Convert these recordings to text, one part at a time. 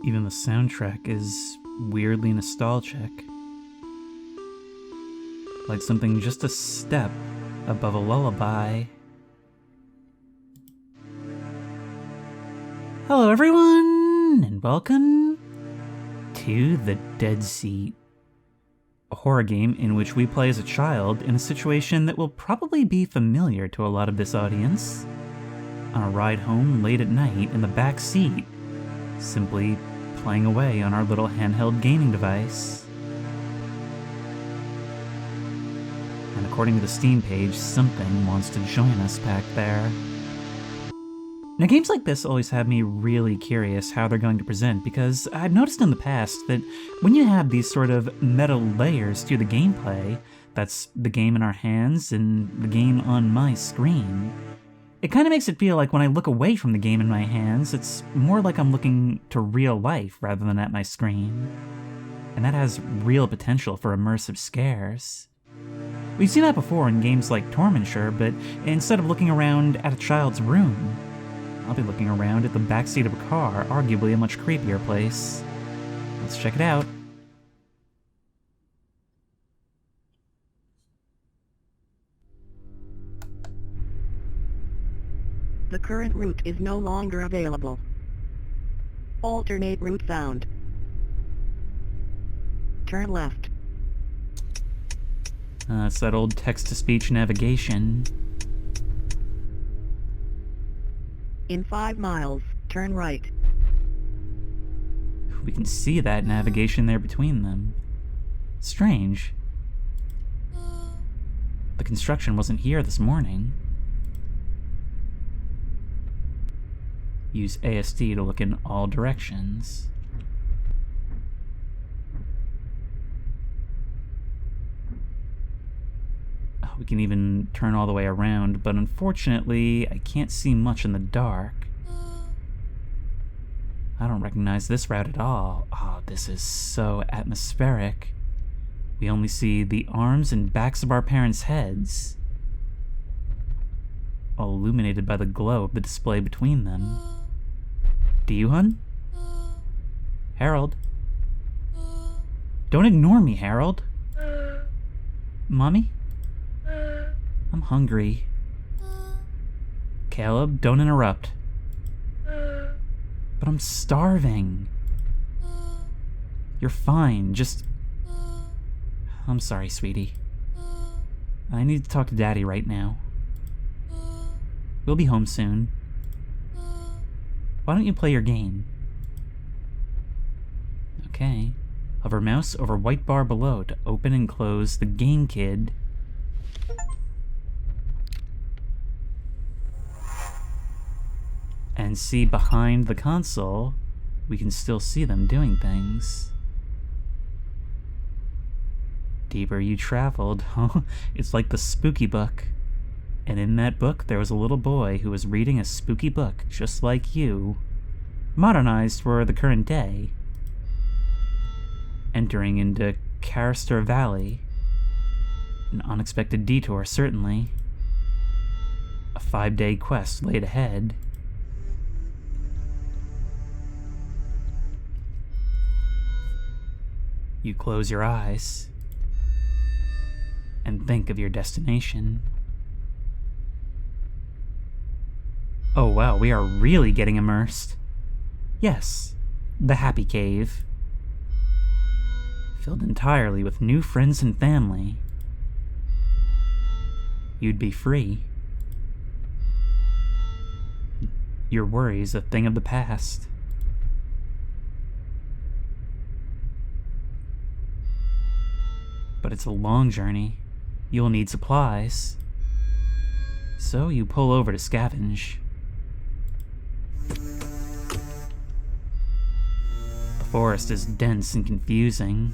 Even the soundtrack is weirdly nostalgic. Like something just a step above a lullaby. Hello everyone, and welcome to the Deadseat, a horror game in which we play as a child in a situation that will probably be familiar to a lot of this audience. On a ride home late at night in the back seat, simply playing away on our little handheld gaming device. And according to the Steam page, something wants to join us back there. Now, games like this always have me really curious how they're going to present, because I've noticed in the past that when you have these sort of meta layers to the gameplay, that's the game in our hands and the game on my screen, it kind of makes it feel like when I look away from the game in my hands, it's more like I'm looking to real life rather than at my screen. And that has real potential for immersive scares. We've seen that before in games like Tormenture, but instead of looking around at a child's room, I'll be looking around at the backseat of a car, arguably a much creepier place. Let's check it out. The current route is no longer available. Alternate route found. Turn left. It's that old text-to-speech navigation. In 5 miles, turn right. We can see that navigation there between them. Strange. The construction wasn't here this morning. Use ASD to look in all directions. Oh, we can even turn all the way around, but unfortunately, I can't see much in the dark. I don't recognize this route at all. Oh, this is so atmospheric. We only see the arms and backs of our parents' heads, all illuminated by the glow of the display between them. Do you, hun? Harold? Don't ignore me, Harold. Mommy? I'm hungry. Caleb, don't interrupt. But I'm starving. You're fine, just... I'm sorry, sweetie. I need to talk to Daddy right now. We'll be home soon. Why don't you play your game? Okay. Hover mouse over white bar below to open and close the game, kid. And see behind the console, we can still see them doing things. Deeper you traveled, it's like the spooky book. And in that book, there was a little boy who was reading a spooky book just like you, modernized for the current day. Entering into Carister Valley. An unexpected detour, certainly. A 5-day quest laid ahead. You close your eyes and think of your destination. Oh wow, we are really getting immersed. Yes, the Happy Cave. Filled entirely with new friends and family. You'd be free. Your worries a thing of the past. But it's a long journey. You'll need supplies. So you pull over to scavenge. The forest is dense and confusing.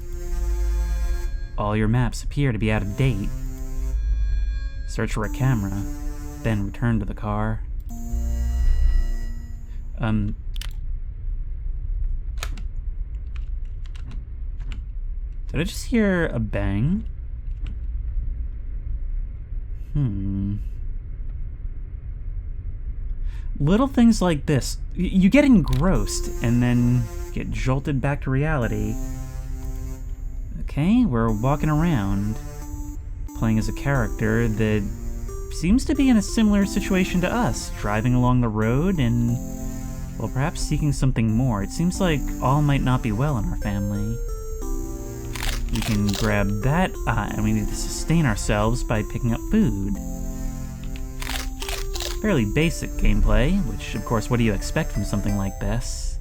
All your maps appear to be out of date. Search for a camera, then return to the car. Did I just hear a bang? Little things like this, you get engrossed, and then get jolted back to reality. Okay, we're walking around, playing as a character that seems to be in a similar situation to us, driving along the road and, well, perhaps seeking something more. It seems like all might not be well in our family. We can grab that, and we need to sustain ourselves by picking up food. Fairly basic gameplay, which, of course, what do you expect from something like this?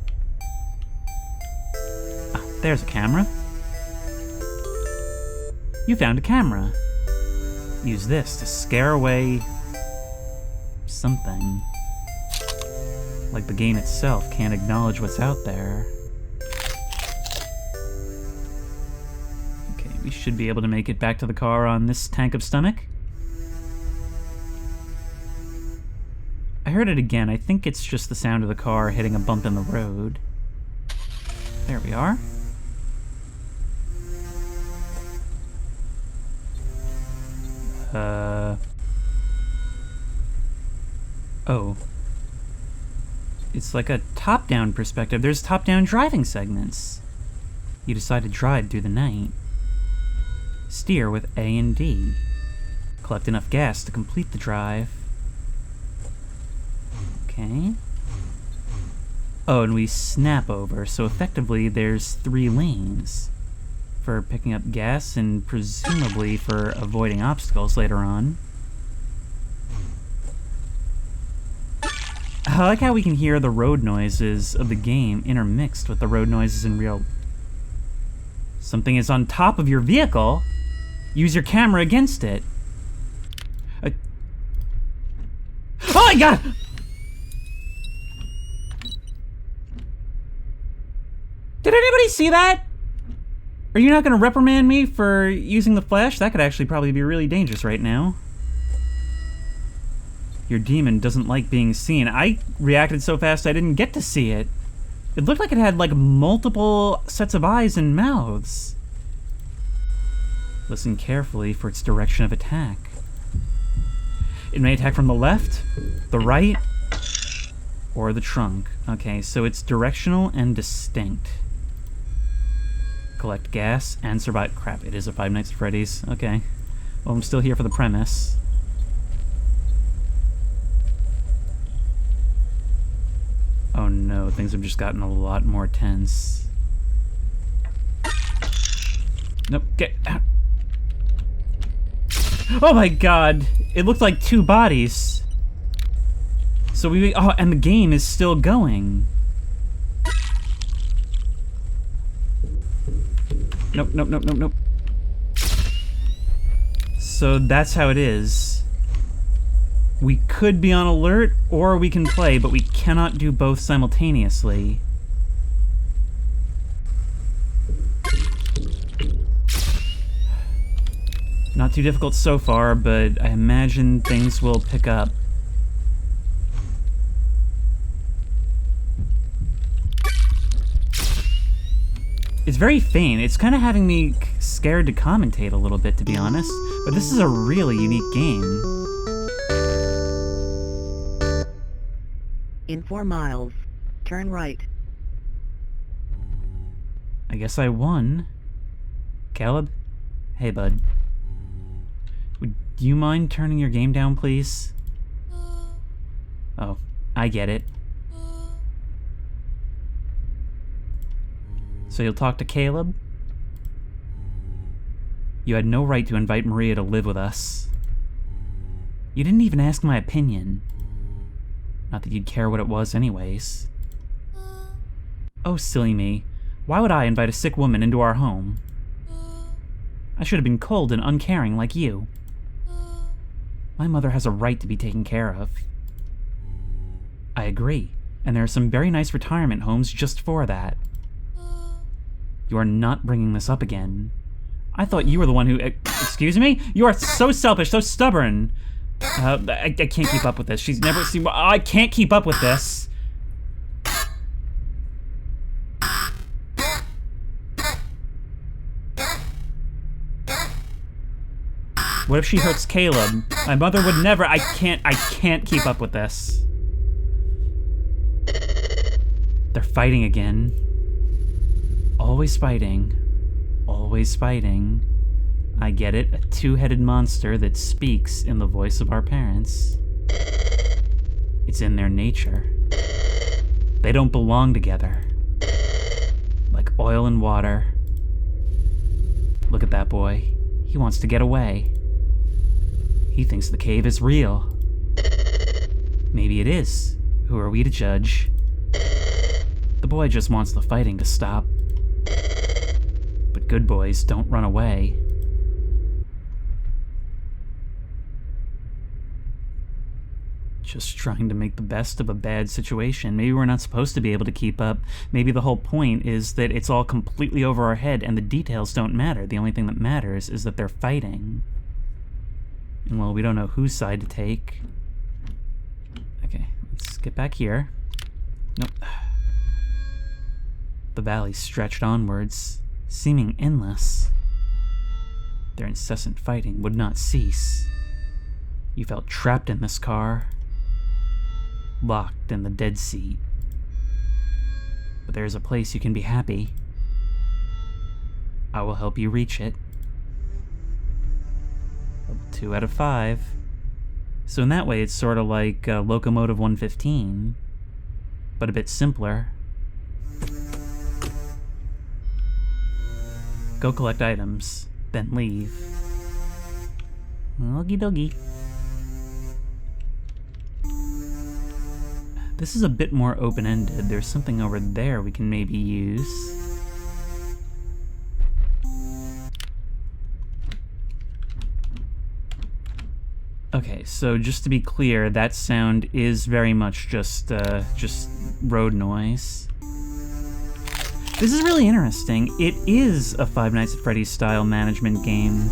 Ah, there's a camera. You found a camera. Use this to scare away something. Like the game itself can't acknowledge what's out there. Okay, we should be able to make it back to the car on this tank of stomach. I heard it again. I think it's just the sound of the car hitting a bump in the road. There we are. Oh. It's like a top-down perspective. There's top-down driving segments. You decide to drive through the night. Steer with A and D. Collect enough gas to complete the drive. Okay. Oh, and we snap over, so effectively there's 3 lanes. For picking up gas and presumably for avoiding obstacles later on. I like how we can hear the road noises of the game intermixed with the road noises in real... Something is on top of your vehicle. Use your camera against it. Oh my god! Did anybody see that? Are you not going to reprimand me for using the flash? That could actually probably be really dangerous right now. Your demon doesn't like being seen. I reacted so fast I didn't get to see it. It looked like it had like multiple sets of eyes and mouths. Listen carefully for its direction of attack. It may attack from the left, the right, or the trunk. Okay, so it's directional and distinct. Collect gas and survive. Crap, it is a Five Nights at Freddy's. Okay. Well, I'm still here for the premise. Oh no, things have just gotten a lot more tense. Nope, get out. Oh my god, it looked like 2 bodies. So oh, and the game is still going. Nope, nope, nope, nope, nope. So that's how it is. We could be on alert, or we can play, but we cannot do both simultaneously. Not too difficult so far, but I imagine things will pick up. It's very faint. It's kind of having me scared to commentate a little bit, to be honest. But this is a really unique game. In 4 miles, turn right. I guess I won. Caleb? Hey, bud. Would you mind turning your game down, please? Oh, I get it. So you'll talk to Caleb? You had no right to invite Maria to live with us. You didn't even ask my opinion. Not that you'd care what it was anyways. Oh, silly me. Why would I invite a sick woman into our home? I should have been cold and uncaring like you. My mother has a right to be taken care of. I agree, and there are some very nice retirement homes just for that. You are not bringing this up again. I thought you were the one who... excuse me? You are so selfish, so stubborn. I can't keep up with this. She's never seen... I can't keep up with this. What if she hurts Caleb? My mother would never... I can't keep up with this. They're fighting again. always fighting. Always fighting. I get it, a two-headed monster that speaks in the voice of our parents. It's in their nature. They don't belong together. Like oil and water. Look at that boy. He wants to get away. He thinks the cave is real. Maybe it is. Who are we to judge? The boy just wants the fighting to stop. But good boys don't run away. Just trying to make the best of a bad situation. Maybe we're not supposed to be able to keep up. Maybe the whole point is that it's all completely over our head and the details don't matter. The only thing that matters is that they're fighting. And well, we don't know whose side to take. Okay, let's get back here. Nope. The valley stretched onwards, seeming endless. Their incessant fighting would not cease. You felt trapped in this car, locked in the Deadseat. But there's a place you can be happy. I will help you reach it. Level 2 out of 5. So in that way, it's sort of like Locomotive 115, but a bit simpler. Go collect items, then leave. Okie dokie. This is a bit more open-ended. There's something over there we can maybe use. Okay, so just to be clear, that sound is very much just road noise. This is really interesting. It is a Five Nights at Freddy's style management game,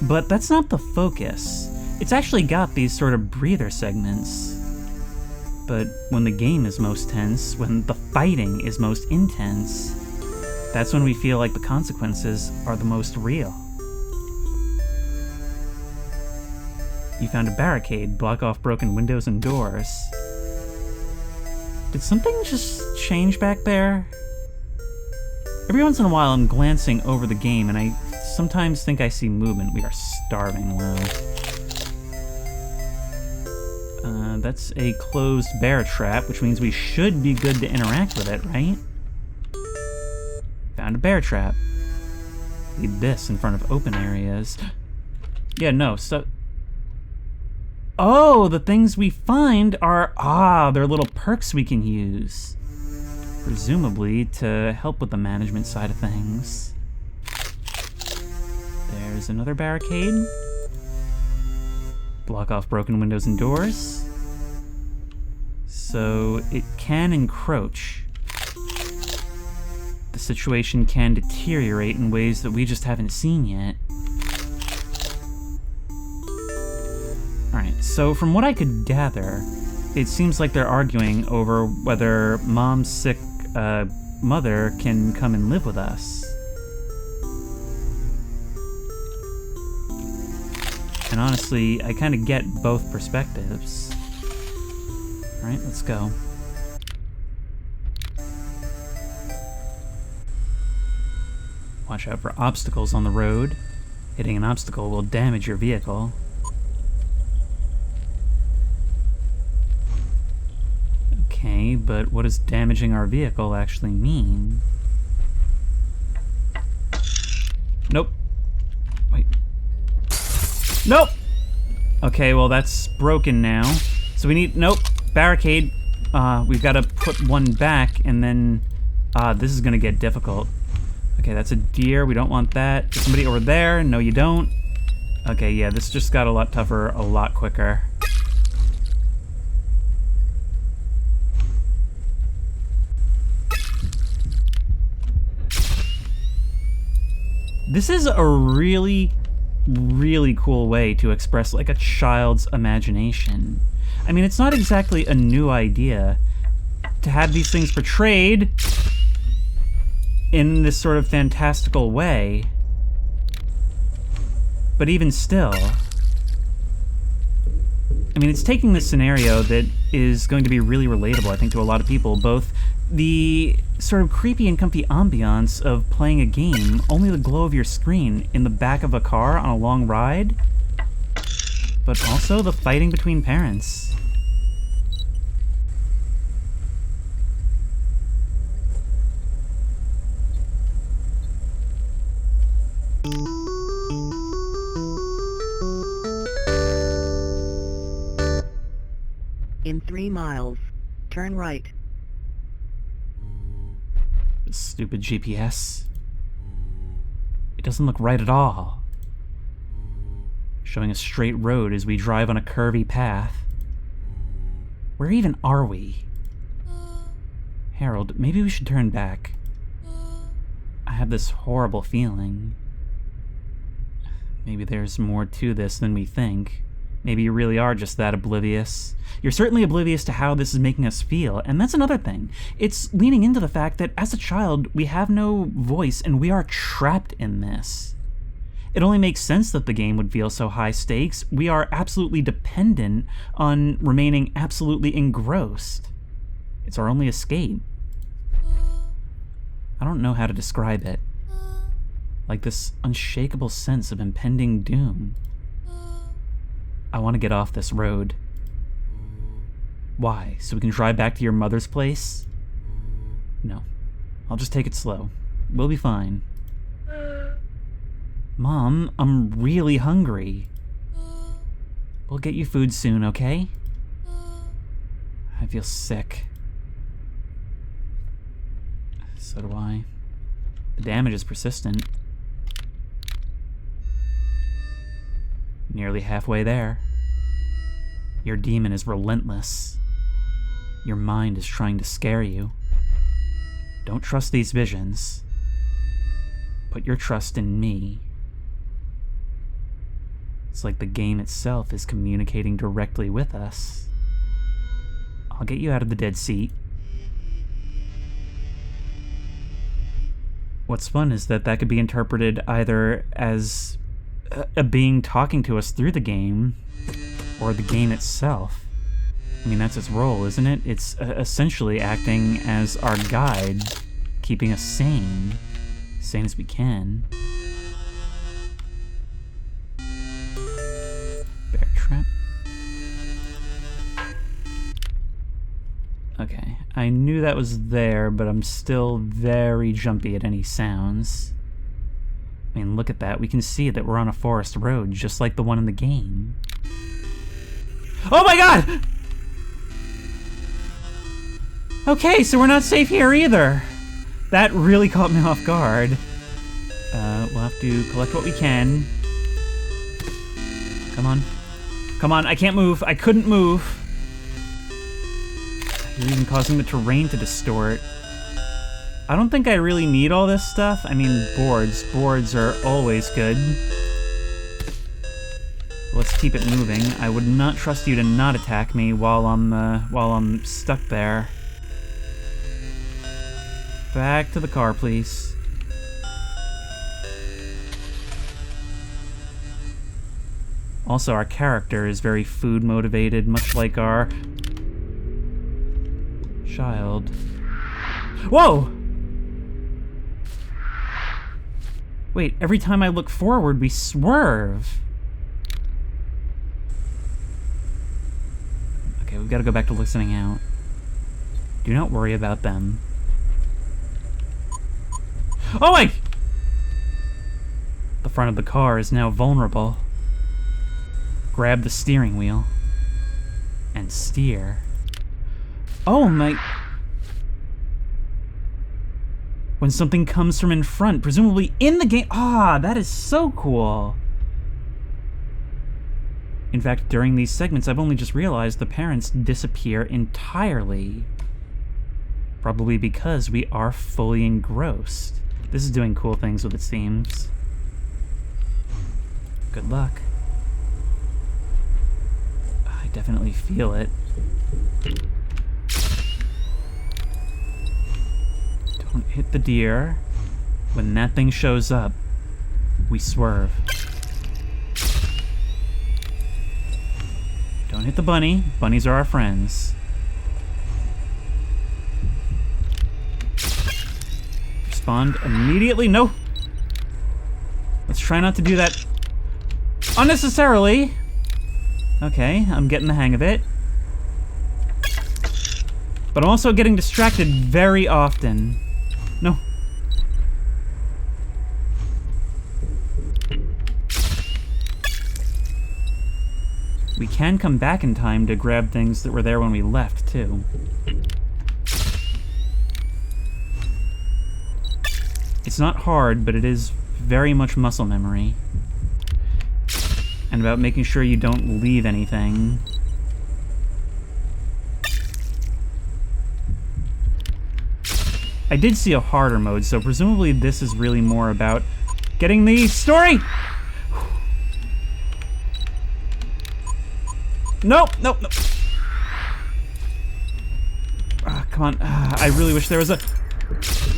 but that's not the focus. It's actually got these sort of breather segments. But when the game is most tense, when the fighting is most intense, that's when we feel like the consequences are the most real. You found a barricade, block off broken windows and doors. Did something just change back there? Every once in a while I'm glancing over the game and I sometimes think I see movement. We are starving low. That's a closed bear trap, which means we should be good to interact with it, right? Found a bear trap. Leave this in front of open areas. Yeah, no, so... Oh, the things we find are... they're little perks we can use. Presumably to help with the management side of things. There's another barricade. Block off broken windows and doors. So it can encroach. The situation can deteriorate in ways that we just haven't seen yet. Alright, so from what I could gather, it seems like they're arguing over whether Mom's sick mother can come and live with us. And honestly, I kind of get both perspectives. Alright, let's go. Watch out for obstacles on the road. Hitting an obstacle will damage your vehicle. Okay, but what does damaging our vehicle actually mean? Nope. Wait. Nope! Okay, well that's broken now. So we need, nope, barricade. We've got to put one back and then, this is gonna get difficult. Okay, that's a deer, we don't want that. There's somebody over there, no you don't. Okay, yeah, this just got a lot tougher, a lot quicker. This is a really, really cool way to express like a child's imagination. I mean, it's not exactly a new idea to have these things portrayed in this sort of fantastical way, but even still, I mean, it's taking this scenario that is going to be really relatable, I think, to a lot of people. Both the sort of creepy and comfy ambiance of playing a game, only the glow of your screen in the back of a car on a long ride, but also the fighting between parents. In 3 miles, turn right. This stupid GPS. It doesn't look right at all. Showing a straight road as we drive on a curvy path. Where even are we? Harold, maybe we should turn back. I have this horrible feeling. Maybe there's more to this than we think. Maybe you really are just that oblivious. You're certainly oblivious to how this is making us feel, and that's another thing. It's leaning into the fact that as a child, we have no voice and we are trapped in this. It only makes sense that the game would feel so high stakes. We are absolutely dependent on remaining absolutely engrossed. It's our only escape. I don't know how to describe it. Like this unshakable sense of impending doom. I want to get off this road. Why? So we can drive back to your mother's place? No. I'll just take it slow. We'll be fine. Mom, I'm really hungry. We'll get you food soon, okay? I feel sick. So do I. The damage is persistent. Nearly halfway there. Your demon is relentless. Your mind is trying to scare you. Don't trust these visions. Put your trust in me. It's like the game itself is communicating directly with us. I'll get you out of the Deadseat. What's fun is that could be interpreted either as a being talking to us through the game, or the game itself. I mean, that's its role, isn't it? It's essentially acting as our guide, keeping us sane as we can. Bear trap. Okay, I knew that was there, but I'm still very jumpy at any sounds. I mean, look at that. We can see that we're on a forest road, just like the one in the game. Oh my god! Okay, so we're not safe here either. That really caught me off guard. We'll have to collect what we can. Come on. Come on, I can't move. I couldn't move. You're even causing the terrain to distort. I don't think I really need all this stuff. I mean, boards. Boards are always good. Let's keep it moving. I would not trust you to not attack me while I'm stuck there. Back to the car, please. Also, our character is very food motivated, much like our child. Whoa! Wait, every time I look forward, we swerve. Okay, we've got to go back to listening out. Do not worry about them. Oh my! The front of the car is now vulnerable. Grab the steering wheel. And steer. Oh my... When something comes from in front, presumably in the game... Ah, that is so cool! In fact, during these segments, I've only just realized the parents disappear entirely. Probably because we are fully engrossed. This is doing cool things with its themes. Good luck. I definitely feel it. Don't hit the deer. When that thing shows up, we swerve. Don't Don't hit the bunny. Bunnies are our friends. Respond immediately. No! Let's try not to do that unnecessarily. Okay, I'm getting the hang of it. But I'm also getting distracted very often. No. We can come back in time to grab things that were there when we left, too. It's not hard, but it is very much muscle memory. And about making sure you don't leave anything. I did see a harder mode, so presumably this is really more about getting the story! Nope, nope, nope. Come on. I really wish there was a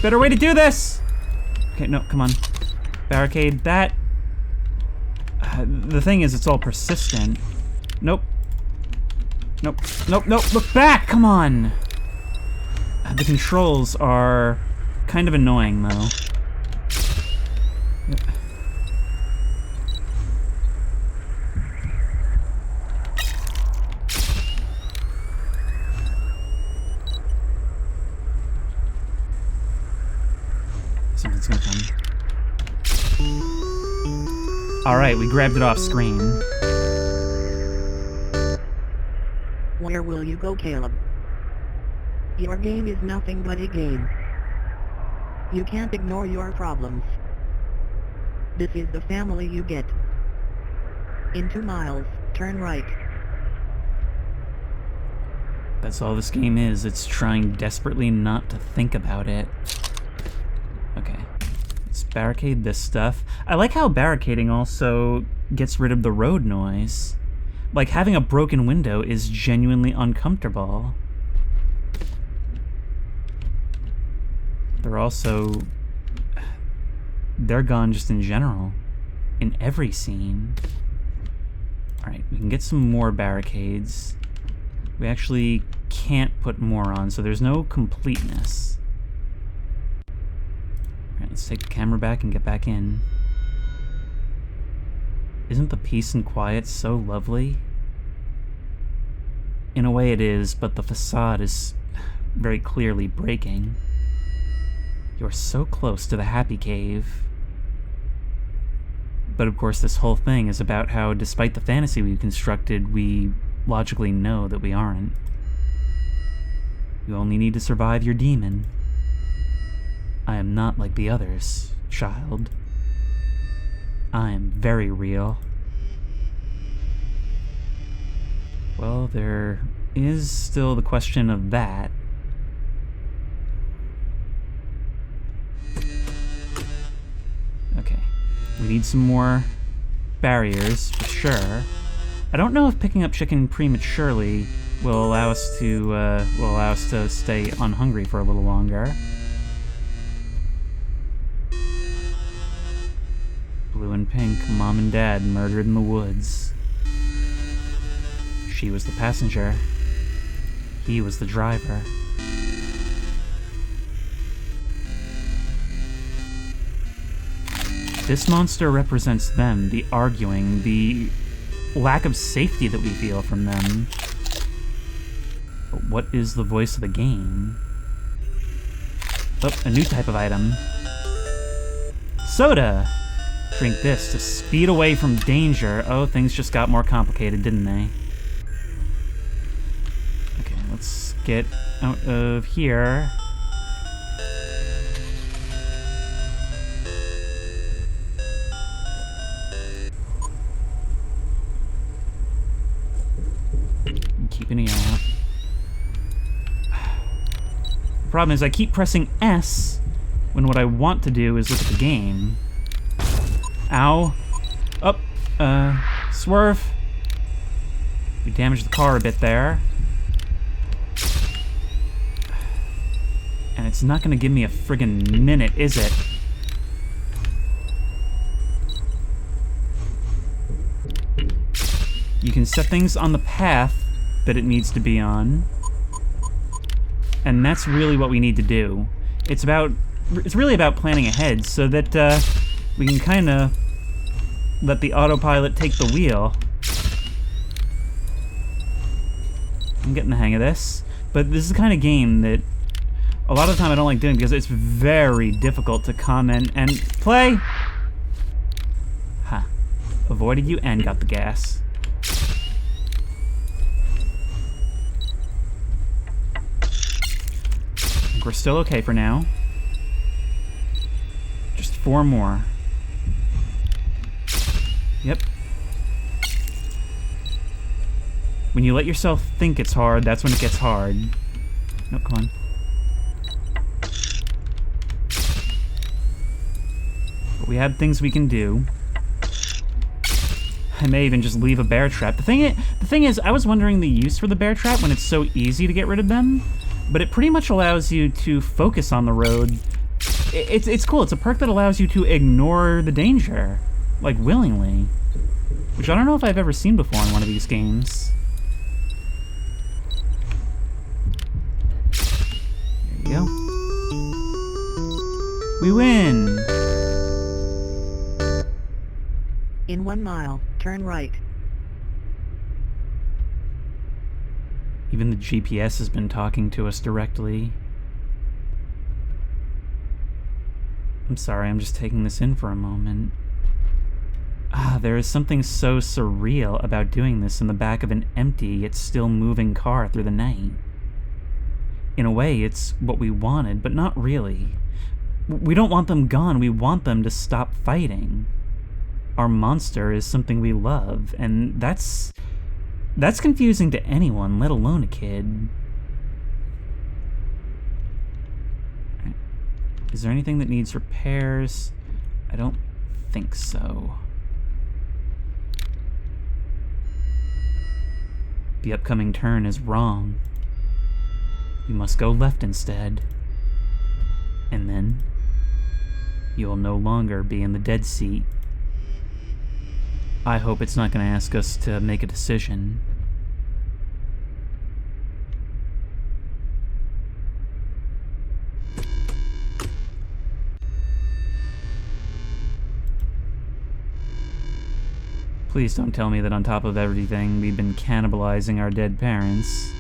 better way to do this! Okay, no, come on. Barricade that. The thing is, it's all persistent. Nope. Nope, nope, nope, look back! Come on! The controls are kind of annoying, though. Yep. Something's gonna come. Alright, we grabbed it off screen. Where will you go, Caleb? Your game is nothing but a game. You can't ignore your problems. This is the family you get. In 2 miles, turn right. That's all this game is. It's trying desperately not to think about it. Okay. Let's barricade this stuff. I like how barricading also gets rid of the road noise. Like, having a broken window is genuinely uncomfortable. They're gone just in general. In every scene. Alright, we can get some more barricades. We actually can't put more on, so there's no completeness. Alright, let's take the camera back and get back in. Isn't the peace and quiet so lovely? In a way it is, but the facade is very clearly breaking. You're so close to the happy cave. But of course this whole thing is about how, despite the fantasy we've constructed, we logically know that we aren't. You only need to survive your demon. I am not like the others, child. I am very real. Well, there is still the question of that. Okay, we need some more barriers, for sure. I don't know if picking up chicken prematurely will allow us to stay unhungry for a little longer. Blue and pink, mom and dad murdered in the woods. She was the passenger. He was the driver. This monster represents them, the arguing, the lack of safety that we feel from them. But what is the voice of the game? Oh, a new type of item. Soda! Drink this to speed away from danger. Oh, things just got more complicated, didn't they? Okay, let's get out of here. Keep an eye out. The problem is I keep pressing S when what I want to do is look at the game. Ow. Up. Swerve. We damaged the car a bit there. And it's not gonna give me a friggin' minute, is it? You can set things on the path that it needs to be on. And that's really what we need to do. It's really about planning ahead so that we can kind of let the autopilot take the wheel. I'm getting the hang of this. But this is the kind of game that a lot of the time I don't like doing because it's very difficult to comment and play. Ha. Avoided you and got the gas. I think we're still okay for now. Just 4 more. Yep. When you let yourself think it's hard, that's when it gets hard. Nope, come on. But we have things we can do. I may even just leave a bear trap. The thing is, I was wondering the use for the bear trap when it's so easy to get rid of them, but it pretty much allows you to focus on the road. It's cool. It's a perk that allows you to ignore the danger, like willingly, which I don't know if I've ever seen before in one of these games. There you go. We win! In 1 mile, turn right. Even the GPS has been talking to us directly. I'm sorry, I'm just taking this in for a moment. There is something so surreal about doing this in the back of an empty yet still moving car through the night. In a way, it's what we wanted, but not really. We don't want them gone, we want them to stop fighting. Our monster is something we love, and that's confusing to anyone, let alone a kid. Is there anything that needs repairs? I don't think so. The upcoming turn is wrong. You must go left instead. And then, you will no longer be in the Deadseat. I hope it's not going to ask us to make a decision. Please don't tell me that on top of everything, we've been cannibalizing our dead parents.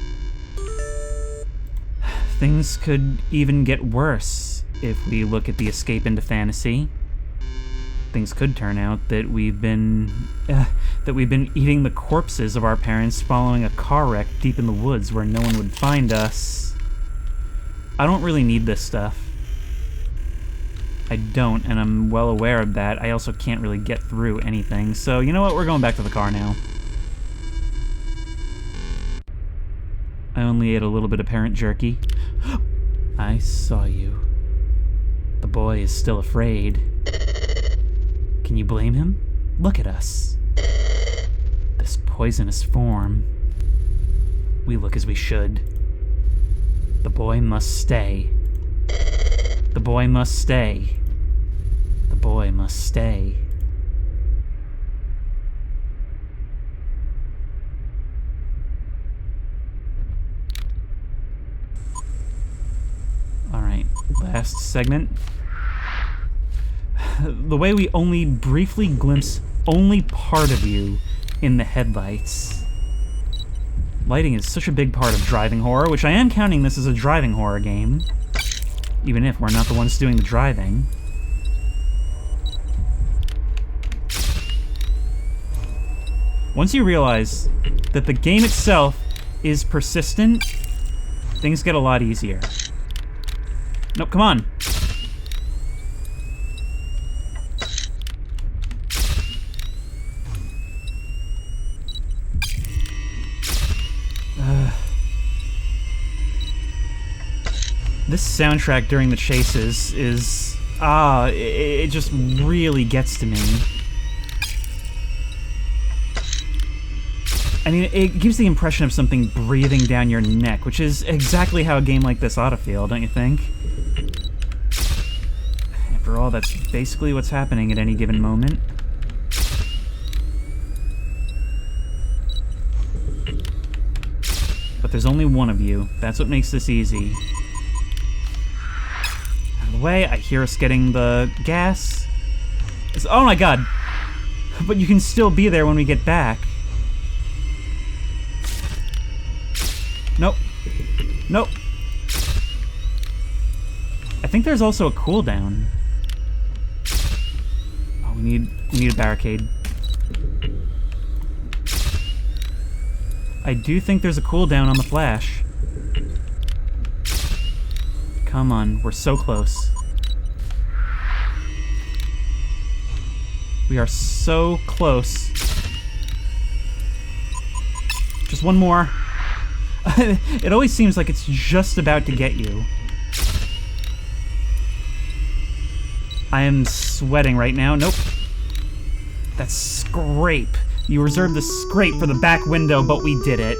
Things could even get worse if we look at the escape into fantasy. Things could turn out that we've been eating the corpses of our parents following a car wreck deep in the woods where no one would find us. I don't really need this stuff. I don't, and I'm well aware of that. I also can't really get through anything, so you know what? We're going back to the car now. I only ate a little bit of parent jerky. I saw you. The boy is still afraid. Can you blame him? Look at us. This poisonous form. We look as we should. The boy must stay. The boy must stay. The boy must stay. Alright, last segment. The way we only briefly glimpse only part of you in the headlights. Lighting is such a big part of driving horror, which I am counting this as a driving horror game. Even if we're not the ones doing the driving. Once you realize that the game itself is persistent, things get a lot easier. Nope, come on. This soundtrack during the chases is... it just really gets to me. I mean, it gives the impression of something breathing down your neck, which is exactly how a game like this ought to feel, don't you think? After all, that's basically what's happening at any given moment. But there's only one of you. That's what makes this easy. Out of the way, I hear us getting the gas. Oh my god! But you can still be there when we get back. Nope. Nope. I think there's also a cooldown. Oh, we need a barricade. I do think there's a cooldown on the flash. Come on, we're so close. We are so close. Just one more. It always seems like it's just about to get you. I am sweating right now. Nope. That's scrape. You reserved the scrape for the back window, but we did it.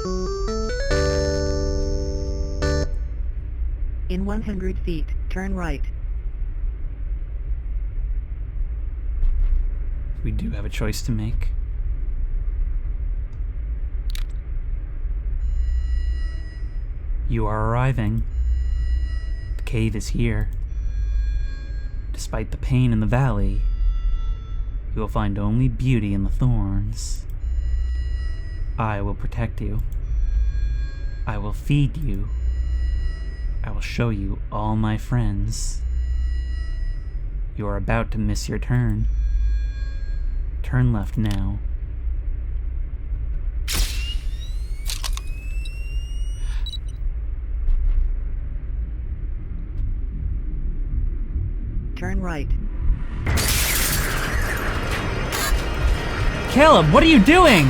In 100 feet, turn right. We do have a choice to make. You are arriving. The cave is here. Despite the pain in the valley, you will find only beauty in the thorns. I will protect you. I will feed you. I will show you all my friends. You are about to miss your turn. Turn left now. Turn right. Caleb, what are you doing?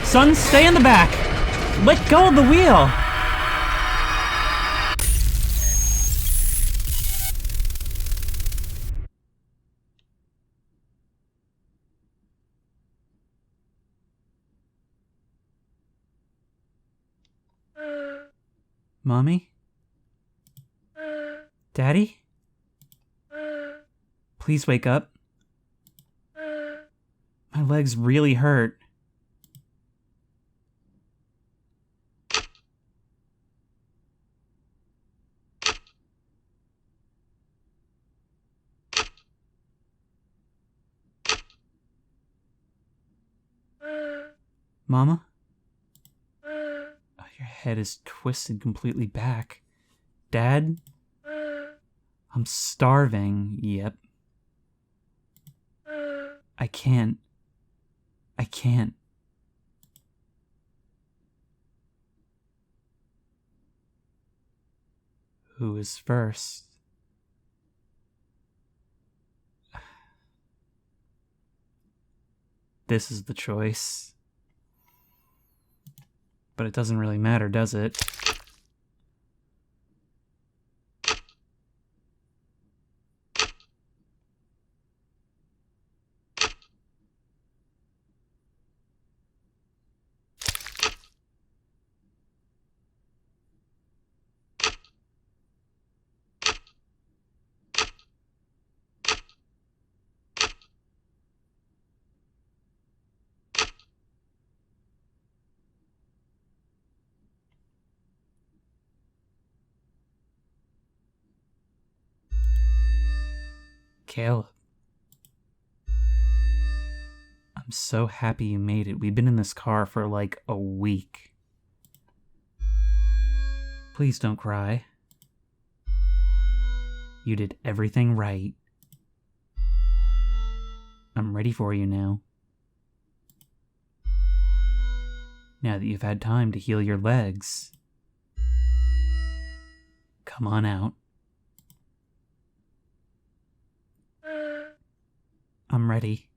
Son, stay in the back. Let go of the wheel. Mommy? Daddy? Please wake up. My legs really hurt. Mama? Oh, your head is twisted completely back. Dad? I'm starving. Yep. I can't. Who is first? This is the choice. But it doesn't really matter, does it? Caleb. I'm so happy you made it. We've been in this car for like a week. Please don't cry. You did everything right. I'm ready for you now. Now that you've had time to heal your legs. Come on out. I'm ready.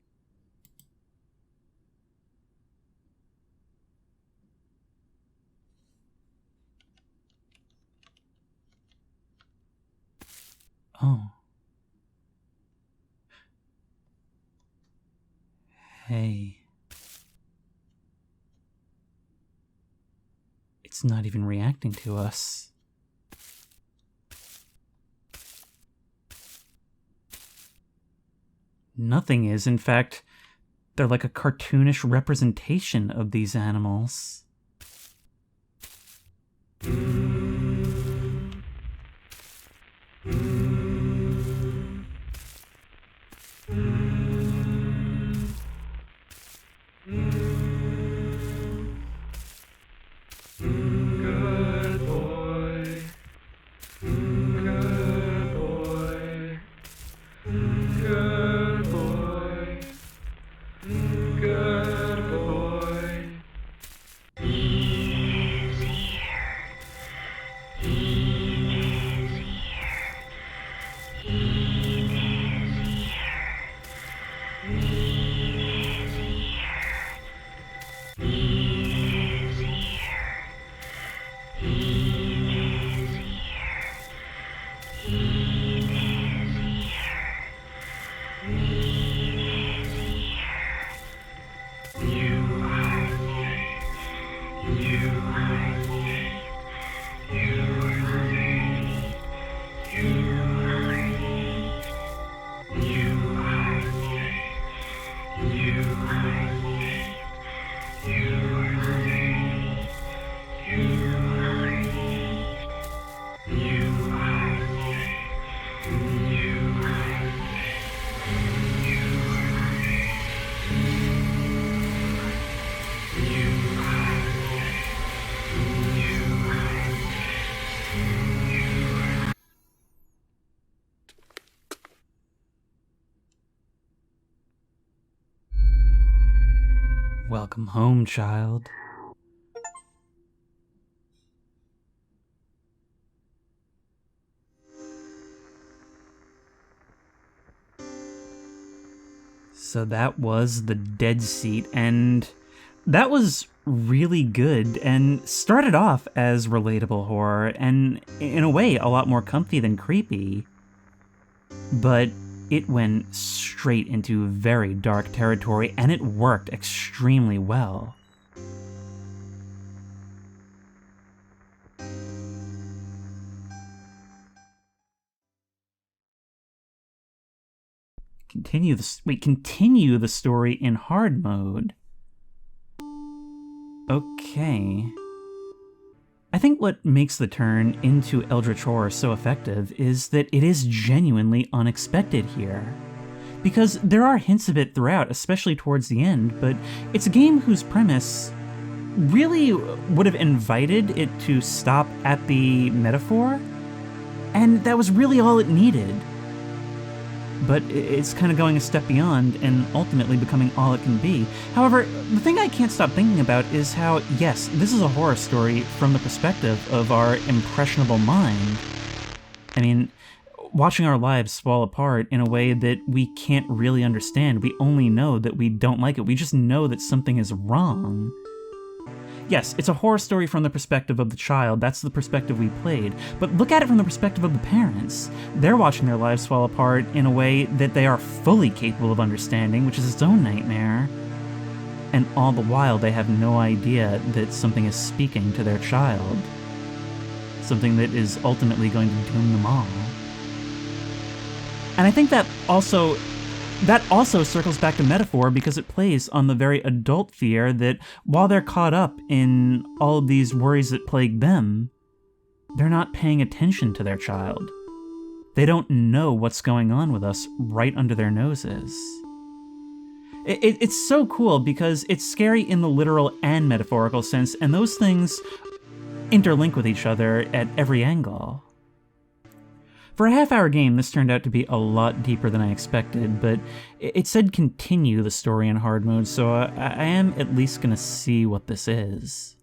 Oh. Hey. It's not even reacting to us. Nothing is. In fact, they're like a cartoonish representation of these animals. Welcome home, child. So that was the Deadseat, and that was really good and started off as relatable horror and in a way a lot more comfy than creepy. But it went straight into very dark territory and it worked extremely well. Continue the story in hard mode. Okay. I think what makes the turn into Eldritch Horror so effective is that it is genuinely unexpected here. Because there are hints of it throughout, especially towards the end, but it's a game whose premise really would have invited it to stop at the metaphor, and that was really all it needed. But it's kind of going a step beyond and ultimately becoming all it can be. However, the thing I can't stop thinking about is how, yes, this is a horror story from the perspective of our impressionable mind. I mean, watching our lives fall apart in a way that we can't really understand. We only know that we don't like it. We just know that something is wrong. Yes, it's a horror story from the perspective of the child. That's the perspective we played. But look at it from the perspective of the parents. They're watching their lives fall apart in a way that they are fully capable of understanding, which is its own nightmare. And all the while, they have no idea that something is speaking to their child. Something that is ultimately going to doom them all. And I think that also circles back to metaphor because it plays on the very adult fear that while they're caught up in all of these worries that plague them, they're not paying attention to their child. They don't know what's going on with us right under their noses. It's so cool because it's scary in the literal and metaphorical sense, and those things interlink with each other at every angle. For a half-hour game, this turned out to be a lot deeper than I expected, but it said continue the story in hard mode, so I am at least gonna see what this is.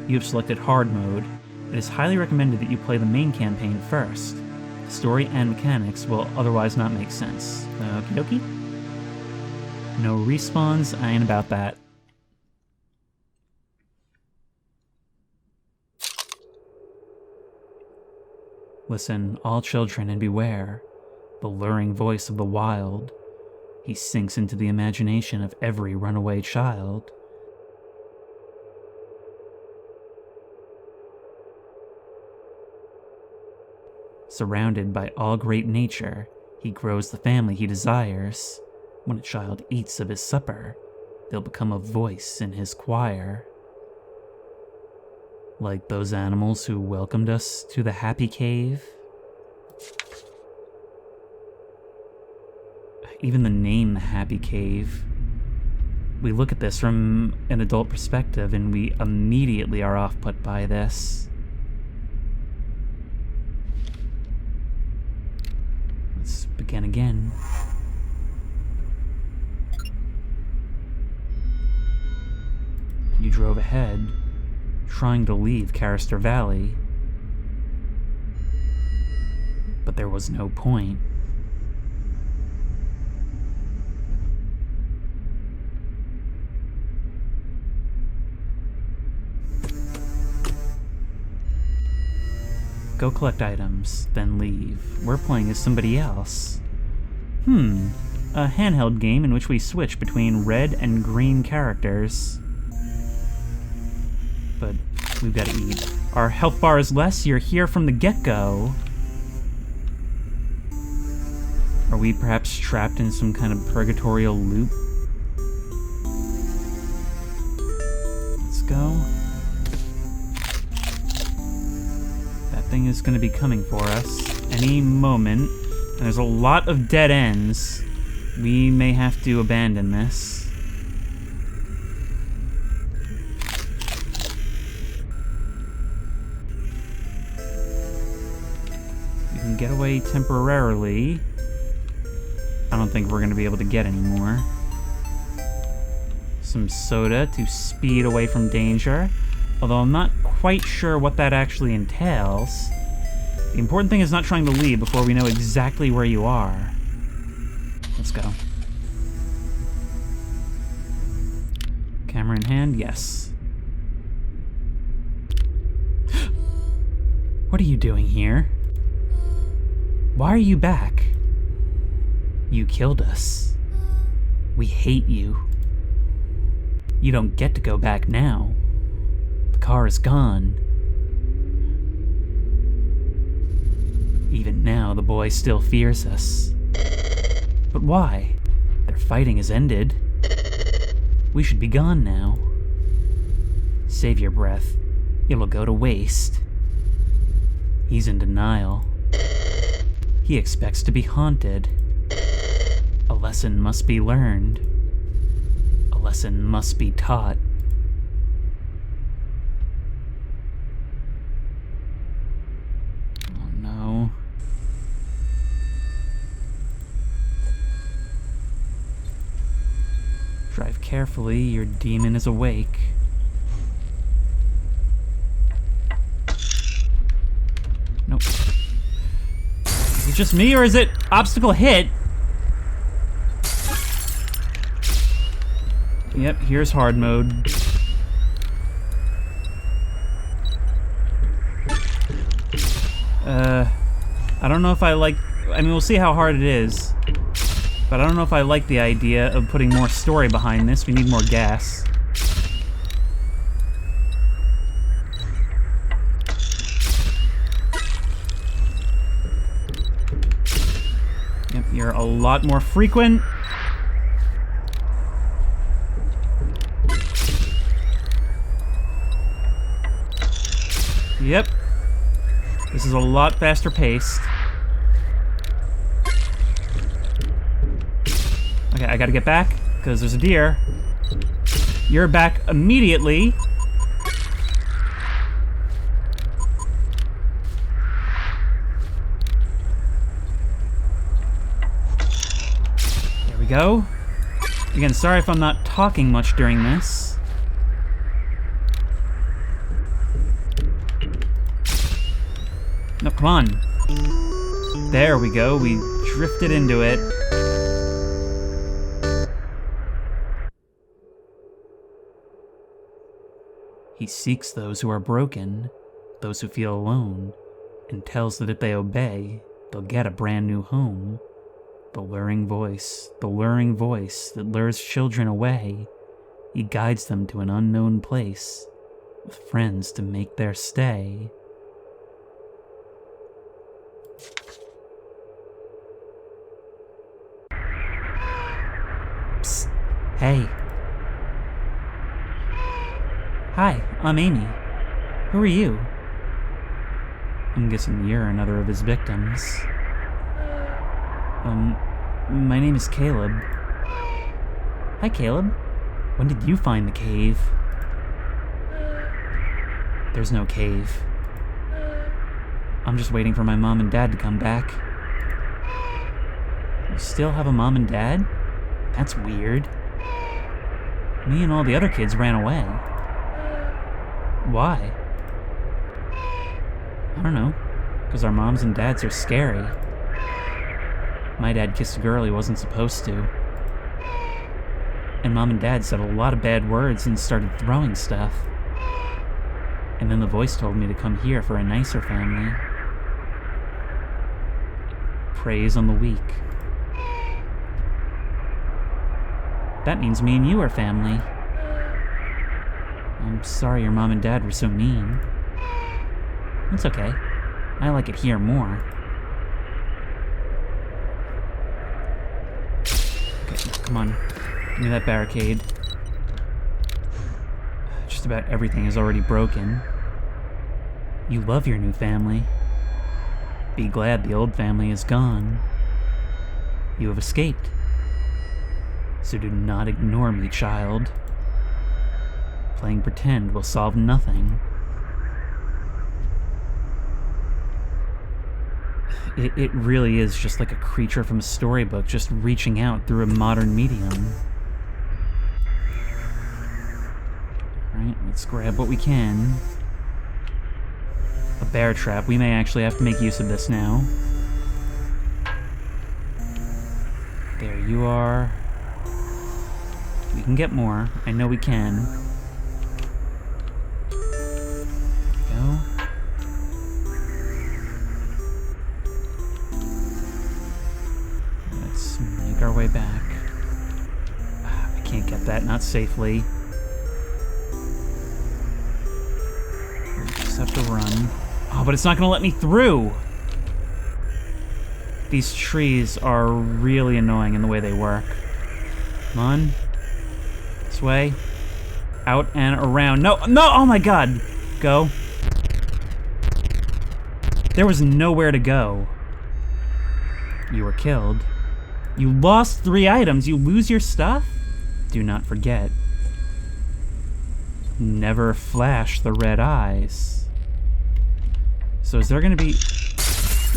You have selected hard mode. It is highly recommended that you play the main campaign first. The story and mechanics will otherwise not make sense. Okie dokie? No respawns, I ain't about that. Listen, all children, and beware. The luring voice of the wild. He sinks into the imagination of every runaway child. Surrounded by all great nature, he grows the family he desires. When a child eats of his supper, they'll become a voice in his choir. Like those animals who welcomed us to the happy cave. Even the name, the happy cave. We look at this from an adult perspective and we immediately are off-put by this. Let's begin again. You drove ahead, trying to leave Carister Valley. But there was no point. Go collect items, then leave. We're playing as somebody else. A handheld game in which we switch between red and green characters. But we've got to eat. Our health bar is less, you're here from the get-go. Are we perhaps trapped in some kind of purgatorial loop? Let's go. Thing is going to be coming for us any moment, and there's a lot of dead ends. We may have to abandon this. You can get away temporarily. I don't think we're going to be able to get any more. Some soda to speed away from danger. Although I'm not quite sure what that actually entails. The important thing is not trying to leave before we know exactly where you are. Let's go. Camera in hand, yes. What are you doing here? Why are you back? You killed us. We hate you. You don't get to go back now. The car is gone. Even now, the boy still fears us. But why? Their fighting has ended. We should be gone now. Save your breath. It'll go to waste. He's in denial. He expects to be haunted. A lesson must be learned. A lesson must be taught. Drive carefully, your demon is awake. Nope. Is it just me, or is it obstacle hit? Yep, here's hard mode. I don't know if I like... I mean, we'll see how hard it is. But I don't know if I like the idea of putting more story behind this. We need more gas. Yep, you're a lot more frequent. Yep. This is a lot faster paced. Okay, I gotta get back, because there's a deer. You're back immediately. There we go. Again, sorry if I'm not talking much during this. No, come on. There we go, we drifted into it. He seeks those who are broken, those who feel alone, and tells that if they obey, they'll get a brand new home. The luring voice that lures children away. He guides them to an unknown place, with friends to make their stay. Psst. Hey. Hi, I'm Amy. Who are you? I'm guessing you're another of his victims. My name is Caleb. Hi, Caleb. When did you find the cave? There's no cave. I'm just waiting for my mom and dad to come back. You still have a mom and dad? That's weird. Me and all the other kids ran away. Why? I don't know. Because our moms and dads are scary. My dad kissed a girl he wasn't supposed to. And mom and dad said a lot of bad words and started throwing stuff. And then the voice told me to come here for a nicer family. Preys on the weak. That means me and you are family. I'm sorry your mom and dad were so mean. It's okay. I like it here more. Okay, come on. Give me that barricade. Just about everything is already broken. You love your new family. Be glad the old family is gone. You have escaped. So do not ignore me, child. Playing pretend will solve nothing. It really is just like a creature from a storybook, just reaching out through a modern medium. Alright, let's grab what we can. A bear trap. We may actually have to make use of this now. There you are. We can get more. I know we can. Go. Let's make our way back. I can't get that, not safely. We just have to run. Oh, but it's not gonna let me through! These trees are really annoying in the way they work. Come on. This way. Out and around. No, no, oh my god! Go. There was nowhere to go. You were killed. You lost 3 items. You lose your stuff? Do not forget. Never flash the red eyes. So is there gonna be...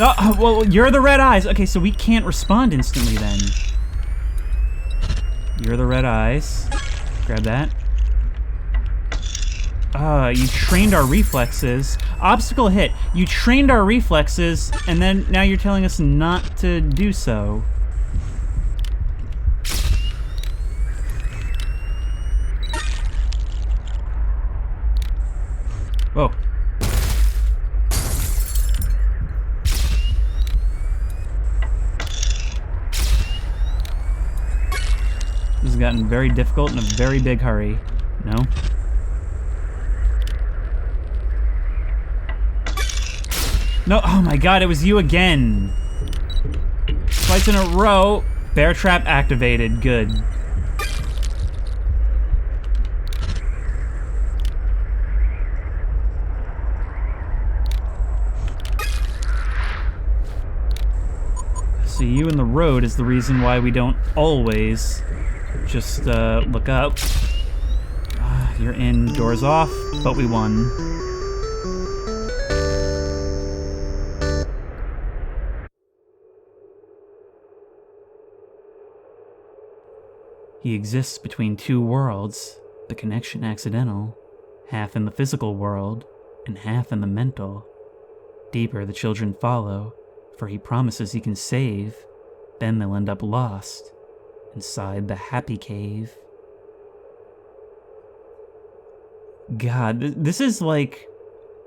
Oh, well, you're the red eyes. Okay, so we can't respond instantly then. You're the red eyes. Grab that. You trained our reflexes. Obstacle hit. You trained our reflexes, and then now you're telling us not to do so. Whoa. This has gotten very difficult in a very big hurry. No? No, oh my god, it was you again. Twice in a row. Bear trap activated, good. So you in the road is the reason why we don't always just look up. You're in, doors off, but we won. He exists between 2 worlds, the connection accidental, half in the physical world and half in the mental. Deeper the children follow, for he promises he can save, then they'll end up lost, inside the happy cave. God, this is like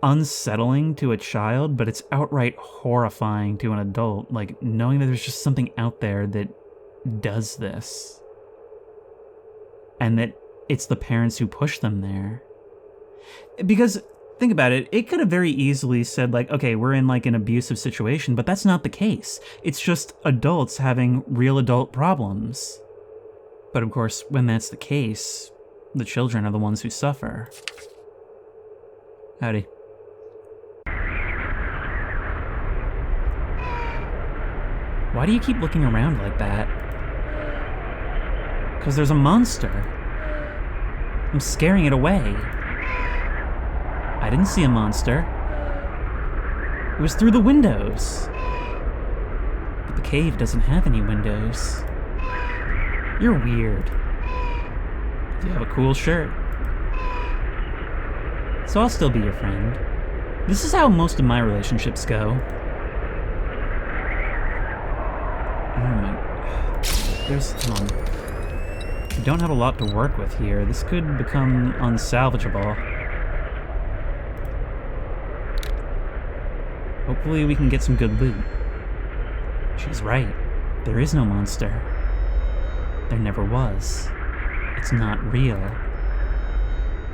unsettling to a child, but it's outright horrifying to an adult, like knowing that there's just something out there that does this. And that it's the parents who push them there. Because, think about it, it could have very easily said like, okay, we're in like an abusive situation, but that's not the case. It's just adults having real adult problems. But of course, when that's the case, the children are the ones who suffer. Howdy. Why do you keep looking around like that? Because there's a monster. I'm scaring it away. I didn't see a monster. It was through the windows. But the cave doesn't have any windows. You're weird. You have a cool shirt. So I'll still be your friend. This is how most of my relationships go. Hold on. We don't have a lot to work with here. This could become unsalvageable. Hopefully we can get some good loot. She's right. There is no monster. There never was. It's not real.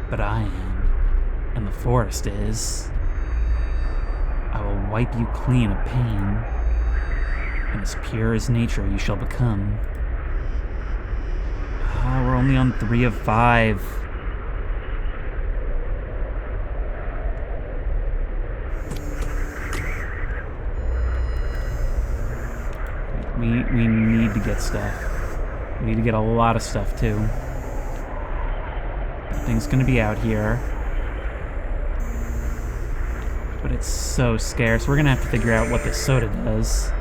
But I am. And the forest is. I will wipe you clean of pain. And as pure as nature you shall become. We're only on 3 of 5. We need to get stuff. We need to get a lot of stuff, too. Thing's gonna be out here. But it's so scarce. We're gonna have to figure out what this soda does.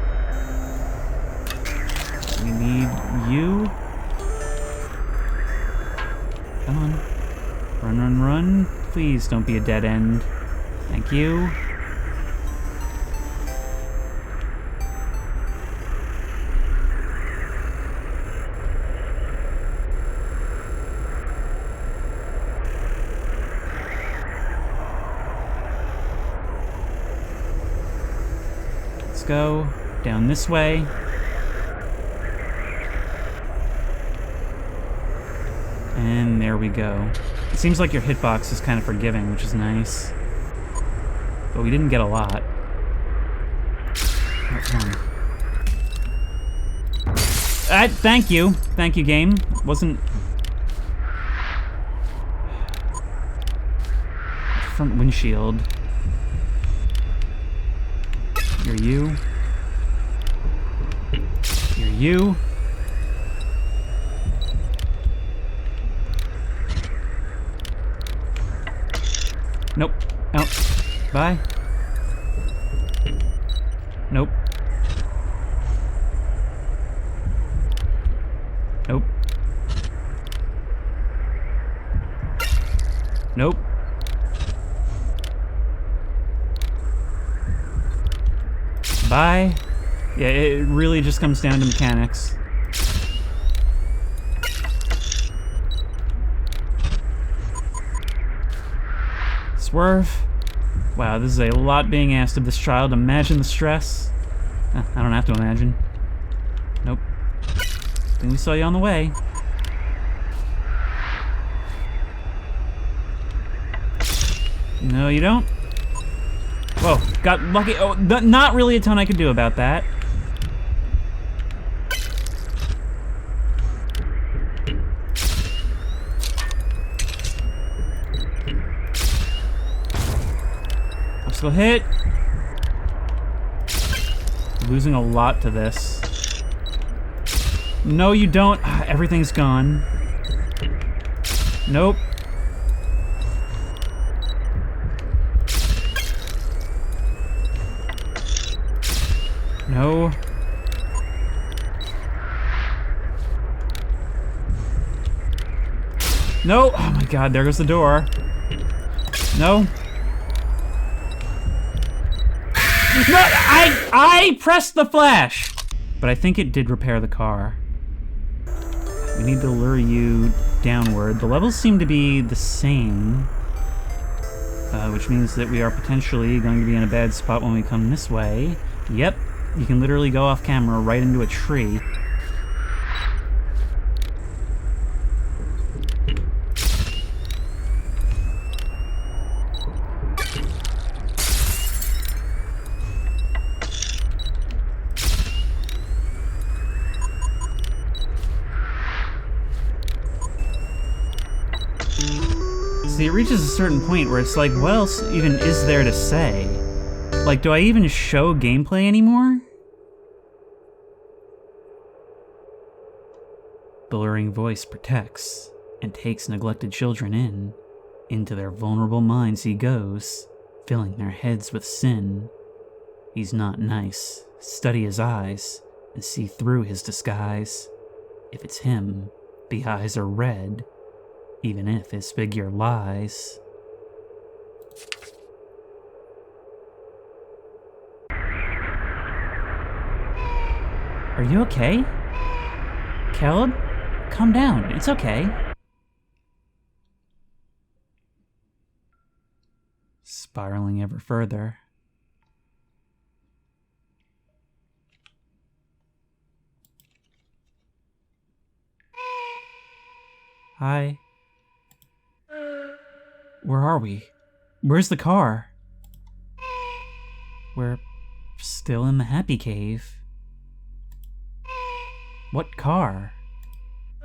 We need you. Come on. Run, run, run. Please don't be a dead end. Thank you. Let's go down this way. And there we go. It seems like your hitbox is kind of forgiving, which is nice. But we didn't get a lot. Oh, come on. Thank you. Thank you, game. Wasn't... Front windshield. You're you. You're you. Nope. Out. Bye. Nope. Nope. Nope. Bye. Yeah, it really just comes down to mechanics. Swerve. Wow, this is a lot being asked of this child. Imagine the stress. I don't have to imagine. Nope. I think we saw you on the way. No, you don't. Whoa, got lucky. Oh, not really a ton I could do about that. Obstacle hit. Losing a lot to this. No, you don't. Everything's gone. Nope. No. No. Oh my god, there goes the door. No. No, I pressed the flash! But I think it did repair the car. We need to lure you downward. The levels seem to be the same. Which means that we are potentially going to be in a bad spot when we come this way. Yep. You can literally go off camera right into a tree. See, it reaches a certain point where it's like, what else even is there to say? Like, do I even show gameplay anymore? alluring voice protects and takes neglected children in. Into their vulnerable minds he goes, filling their heads with sin. He's not nice. Study his eyes and see through his disguise. If it's him, the eyes are red, even if his figure lies. Are you okay? Caleb? Calm down, it's okay. Spiraling ever further. Hi. Where are we? Where's the car? We're still in the happy cave. What car?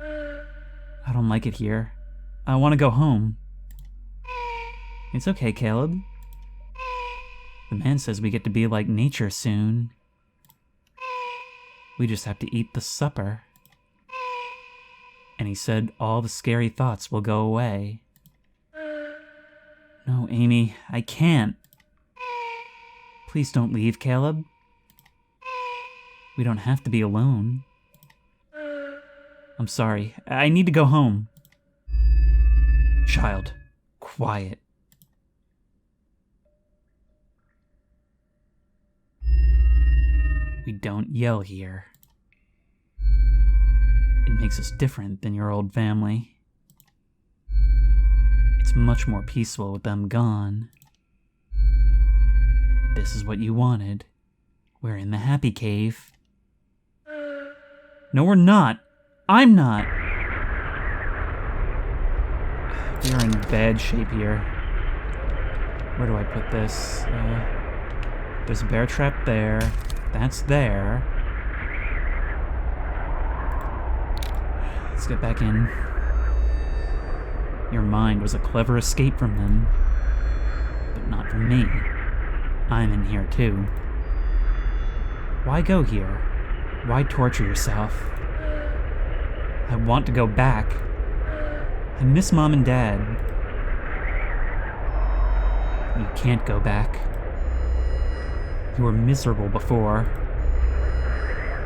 I don't like it here. I want to go home. It's okay, Caleb. The man says we get to be like nature soon. We just have to eat the supper. And he said all the scary thoughts will go away. No, Amy, I can't. Please don't leave, Caleb. We don't have to be alone. I'm sorry. I need to go home. Child, quiet. We don't yell here. It makes us different than your old family. It's much more peaceful with them gone. This is what you wanted. We're in the happy cave. No, we're not. I'm not. We are in bad shape here. Where do I put this? There's a bear trap there. That's there. Let's get back in. Your mind was a clever escape from them. But not from me. I'm in here too. Why go here? Why torture yourself? I want to go back. I miss Mom and Dad. You can't go back. You were miserable before.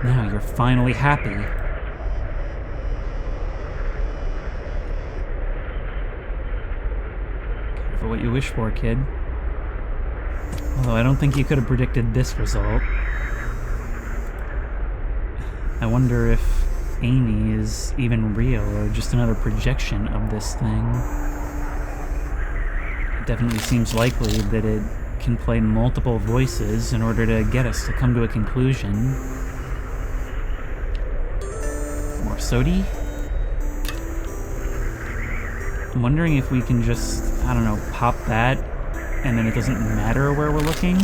Now you're finally happy. Careful what you wish for, kid. Although I don't think you could have predicted this result. I wonder if Amy is even real or just another projection of this thing. It definitely seems likely that it can play multiple voices in order to get us to come to a conclusion. More sodi? I'm wondering if we can just, I don't know, pop that and then it doesn't matter where we're looking.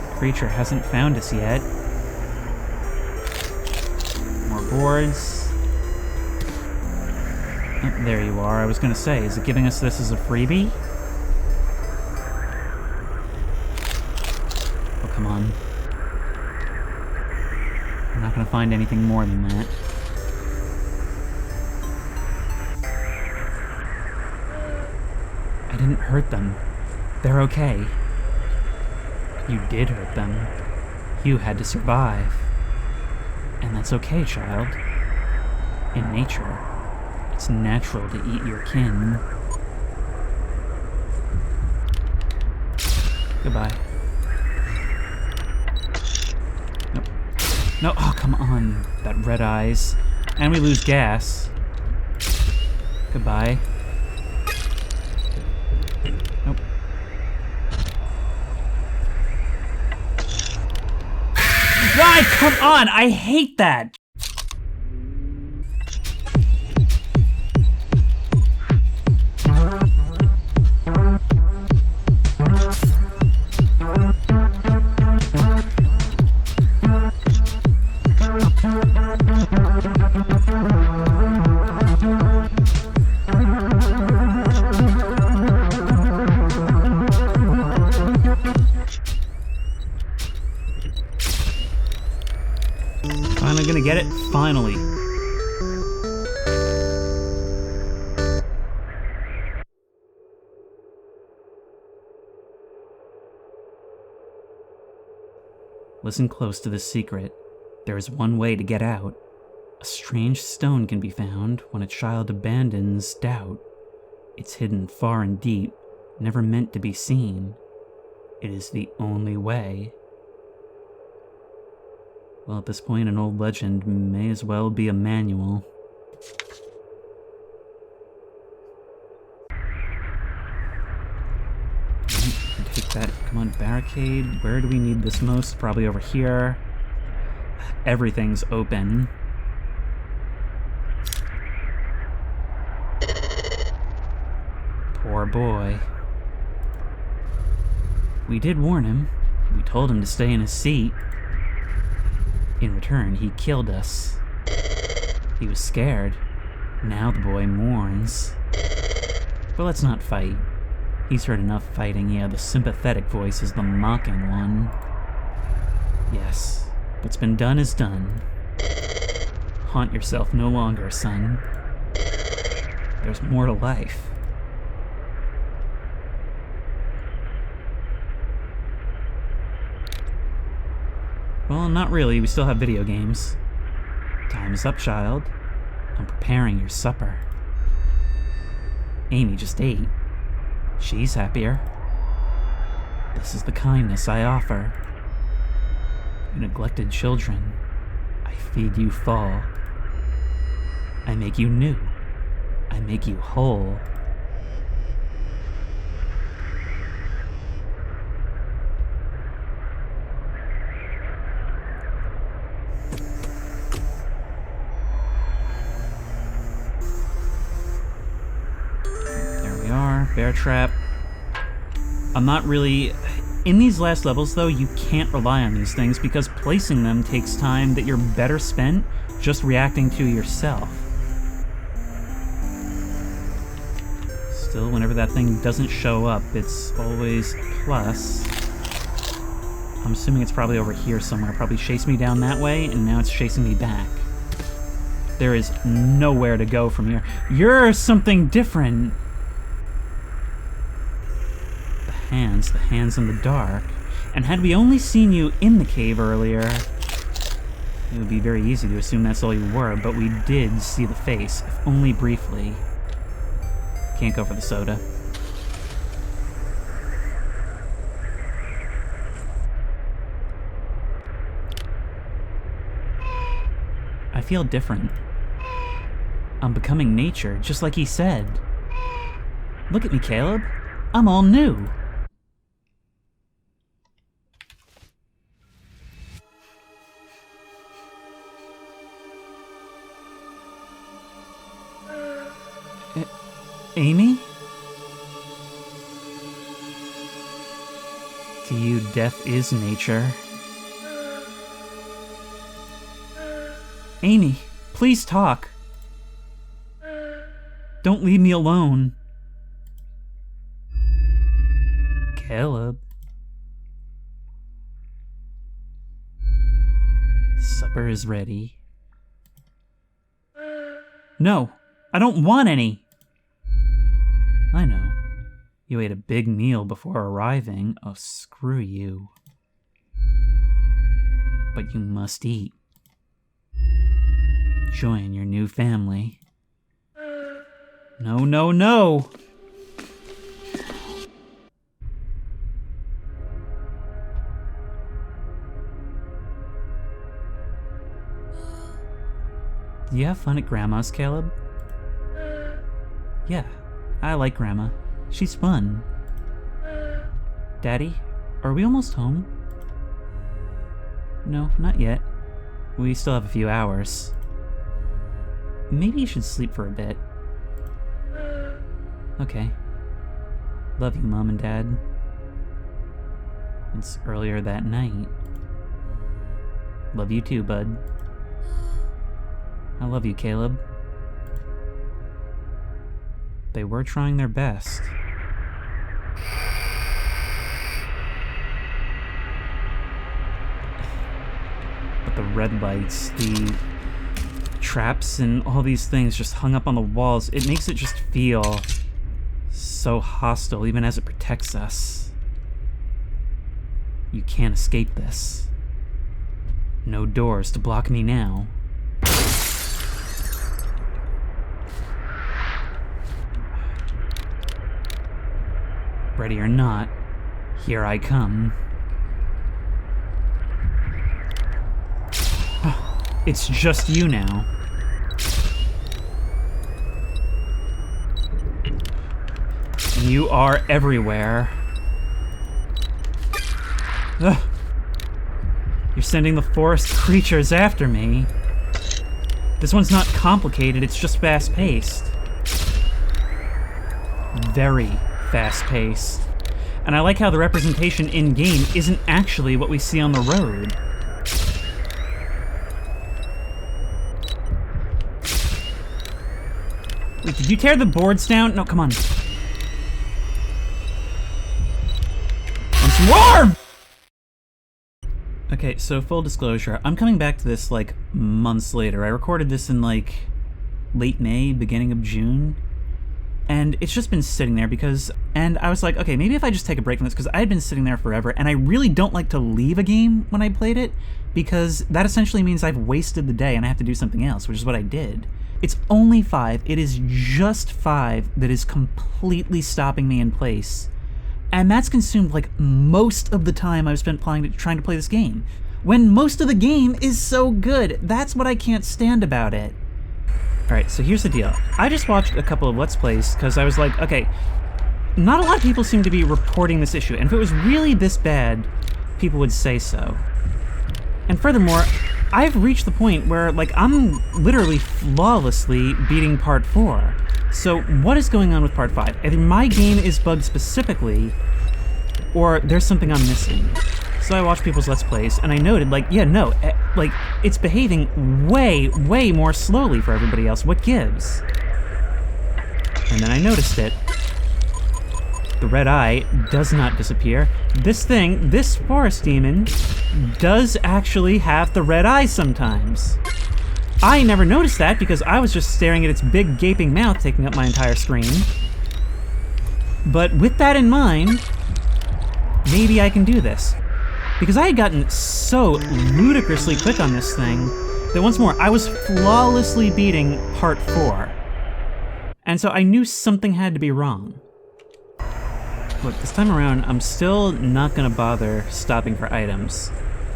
The creature hasn't found us yet. More boards. Oh, there you are. I was gonna say, is it giving us this as a freebie? Oh, come on. I'm not gonna find anything more than that. I didn't hurt them. They're okay. You did hurt them. You had to survive. And that's okay, child. In nature, it's natural to eat your kin. Goodbye. Nope. No, oh, come on. That red eyes. And we lose gas. Goodbye. Nope. Why? Come on! I hate that! Finally gonna get Listen close to this secret. There is one way to get out. A strange stone can be found when a child abandons doubt. It's hidden far and deep, never meant to be seen. It is the only way. Well, at this point, an old legend may as well be a manual. Take that. Come on, barricade. Where do we need this most? Probably over here. Everything's open. Poor boy. We did warn him. We told him to stay in his seat. In return, he killed us. He was scared. Now the boy mourns. But let's not fight. He's heard enough fighting. Yeah, the sympathetic voice is the mocking one. Yes, what's been done is done. Haunt yourself no longer, son. There's more to life. Well, not really. We still have video games. Time is up, child. I'm preparing your supper. Amy just ate. She's happier. This is the kindness I offer. You neglected children. I feed you fall. I make you new. I make you whole. Bear trap. I'm not really... In these last levels, though, you can't rely on these things because placing them takes time that you're better spent just reacting to yourself. Still, whenever that thing doesn't show up, it's always plus. I'm assuming it's probably over here somewhere. Probably chased me down that way, and now it's chasing me back. There is nowhere to go from here. You're something different. The hands in the dark. And had we only seen you in the cave earlier, it would be very easy to assume that's all you were, but we did see the face, if only briefly. Can't go for the soda. I feel different. I'm becoming nature, just like he said. Look at me, Caleb. I'm all new. Amy? To you, death is nature. Amy, please talk. Don't leave me alone. Caleb. Supper is ready. No, I don't want any. I know. You ate a big meal before arriving. Oh, screw you. But you must eat. Join your new family. No, no, no! Do you have fun at Grandma's, Caleb? Yeah, I like Grandma. She's fun. Daddy, are we almost home? No, not yet. We still have a few hours. Maybe you should sleep for a bit. Okay. Love you, Mom and Dad. It's earlier that night. Love you too, bud. I love you, Caleb. They were trying their best. But the red lights, the traps, and all these things just hung up on the walls, it makes it just feel so hostile, even as it protects us. You can't escape this. No doors to block me now. Ready or not, here I come. It's just you now. You are everywhere. Ugh. You're sending the forest creatures after me. This one's not complicated, it's just fast-paced. Very fast-paced. And I like how the representation in-game isn't actually what we see on the road. Wait, did you tear the boards down? No, come on. Once more! Okay, so full disclosure, I'm coming back to this like months later. I recorded this in like late May, beginning of June. And it's just been sitting there and I was like, okay, maybe if I just take a break from this, because I had been sitting there forever, and I really don't like to leave a game when I played it, because that essentially means I've wasted the day and I have to do something else, which is what I did. It's only 5, it is just 5 that is completely stopping me in place. And that's consumed like most of the time I've spent trying to play this game. When most of the game is so good, that's what I can't stand about it. Alright, so here's the deal. I just watched a couple of Let's Plays because I was like, okay, not a lot of people seem to be reporting this issue, and if it was really this bad, people would say so. And furthermore, I've reached the point where, like, I'm literally flawlessly beating Part 4. So what is going on with Part 5? Either my game is bugged specifically, or there's something I'm missing. So I watched people's Let's Plays, and I noted, like, yeah, no, like, it's behaving way, way more slowly for everybody else. What gives? And then I noticed it. The red eye does not disappear. This thing, this forest demon, does actually have the red eye sometimes. I never noticed that because I was just staring at its big gaping mouth taking up my entire screen. But with that in mind, maybe I can do this. Because I had gotten so ludicrously quick on this thing that once more, I was flawlessly beating Part 4. And so I knew something had to be wrong. Look, this time around, I'm still not gonna bother stopping for items.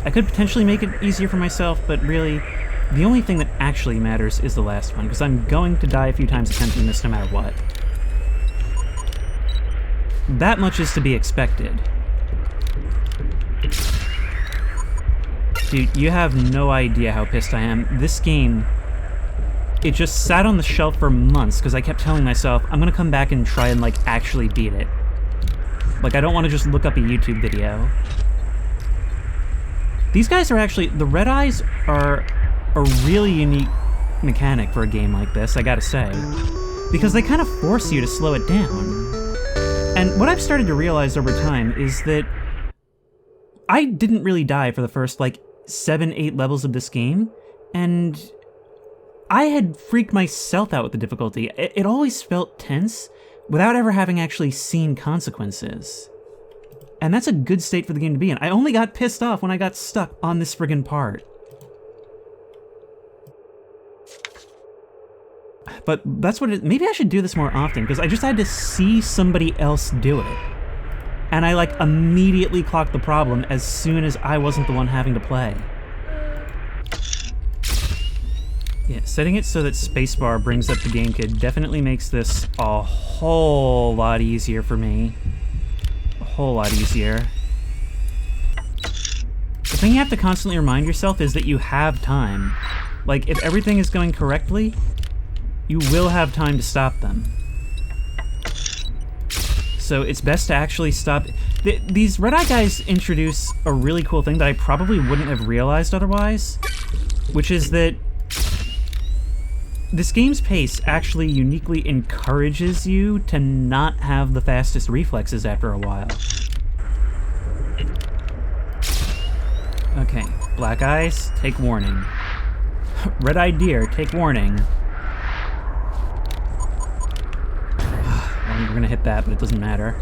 I could potentially make it easier for myself, but really, the only thing that actually matters is the last one, because I'm going to die a few times attempting this no matter what. That much is to be expected. Dude, you have no idea how pissed I am. This game, it just sat on the shelf for months because I kept telling myself, I'm gonna come back and try and, like, actually beat it. Like, I don't want to just look up a YouTube video. These guys are actually, the red eyes are a really unique mechanic for a game like this, I gotta say. Because they kind of force you to slow it down. And what I've started to realize over time is that I didn't really die for the first, like, 7-8 levels of this game, and I had freaked myself out with the difficulty. It always felt tense without ever having actually seen consequences. And that's a good state for the game to be in. I only got pissed off when I got stuck on this friggin' part. But that's what maybe I should do this more often, because I just had to see somebody else do it. And I, like, immediately clocked the problem as soon as I wasn't the one having to play. Yeah, setting it so that spacebar brings up the game kit definitely makes this a whole lot easier for me. A whole lot easier. The thing you have to constantly remind yourself is that you have time. Like, if everything is going correctly, you will have time to stop them. So it's best to actually stop. These red-eye guys introduce a really cool thing that I probably wouldn't have realized otherwise, which is that this game's pace actually uniquely encourages you to not have the fastest reflexes after a while. Okay, black eyes, take warning. Red-eyed deer, take warning. We're gonna hit that, but it doesn't matter.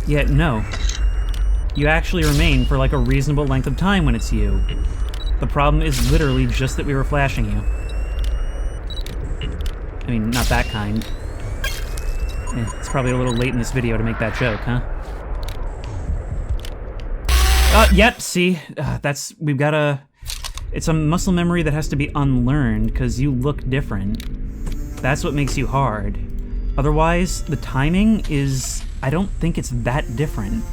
Yeah, no. You actually remain for like a reasonable length of time when it's you. The problem is literally just that we were flashing you. I mean, not that kind. It's probably a little late in this video to make that joke, huh? Yep, see? We've got a... It's a muscle memory that has to be unlearned, because you look different. That's what makes you hard. Otherwise, the timing is... I don't think it's that different.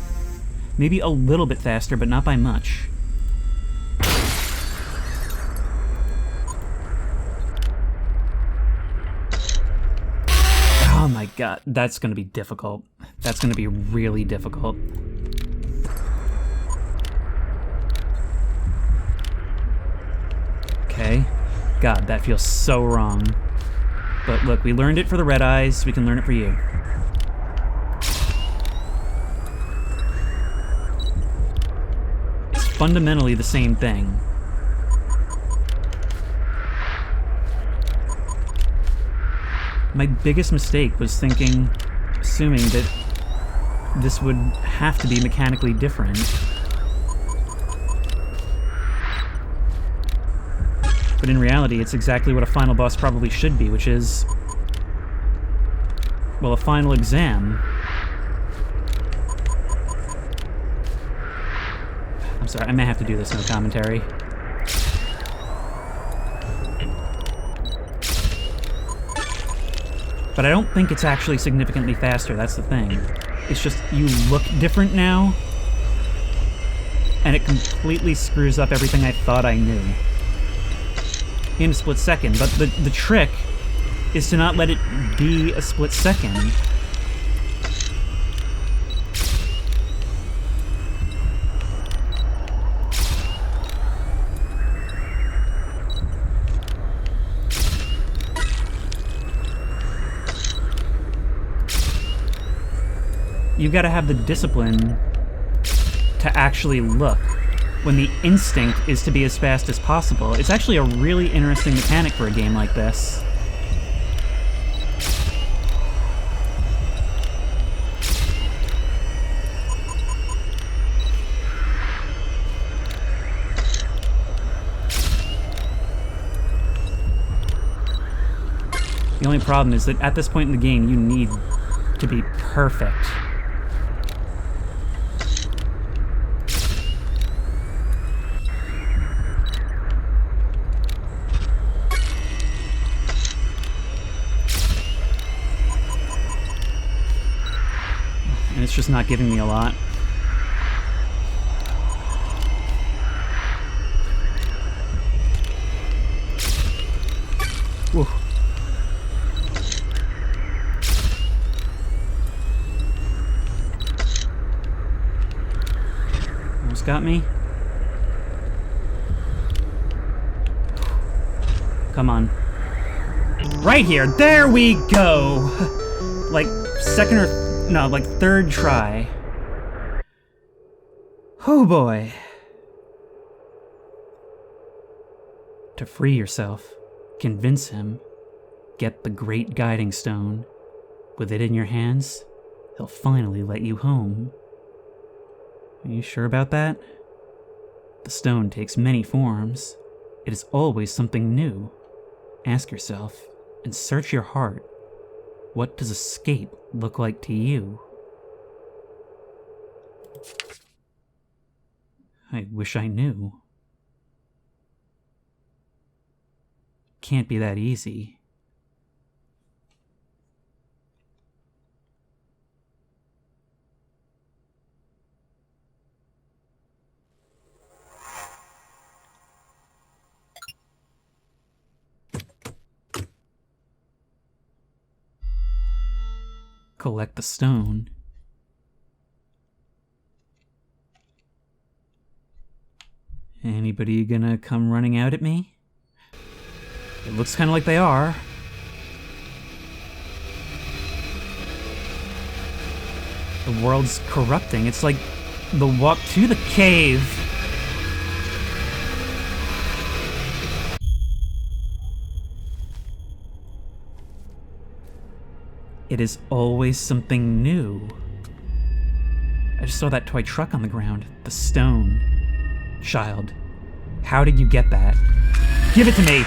Maybe a little bit faster, but not by much. Oh my god, that's gonna be difficult. That's gonna be really difficult. Okay. God, that feels so wrong. But look, we learned it for the red eyes, we can learn it for you. It's fundamentally the same thing. My biggest mistake was assuming that this would have to be mechanically different. But in reality, it's exactly what a final boss probably should be, which is, well, a final exam. I'm sorry, I may have to do this no commentary. But I don't think it's actually significantly faster, that's the thing. It's just, you look different now, and it completely screws up everything I thought I knew. In a split second, but the trick is to not let it be a split second. You've got to have the discipline to actually look when the instinct is to be as fast as possible. It's actually a really interesting mechanic for a game like this. The only problem is that at this point in the game, you need to be perfect. It's just not giving me a lot. Whew. Almost got me. Come on. Right here! There we go! Like, second or... No, like third try. Oh boy. To free yourself, convince him, get the great guiding stone. With it in your hands, he'll finally let you home. Are you sure about that? The stone takes many forms. It is always something new. Ask yourself, and search your heart. What does escape look like to you? I wish I knew. Can't be that easy. Collect the stone. Anybody gonna come running out at me? It looks kind of like they are. The world's corrupting. It's like the walk to the cave. It is always something new. I just saw that toy truck on the ground. The stone. Child, how did you get that? Give it to me!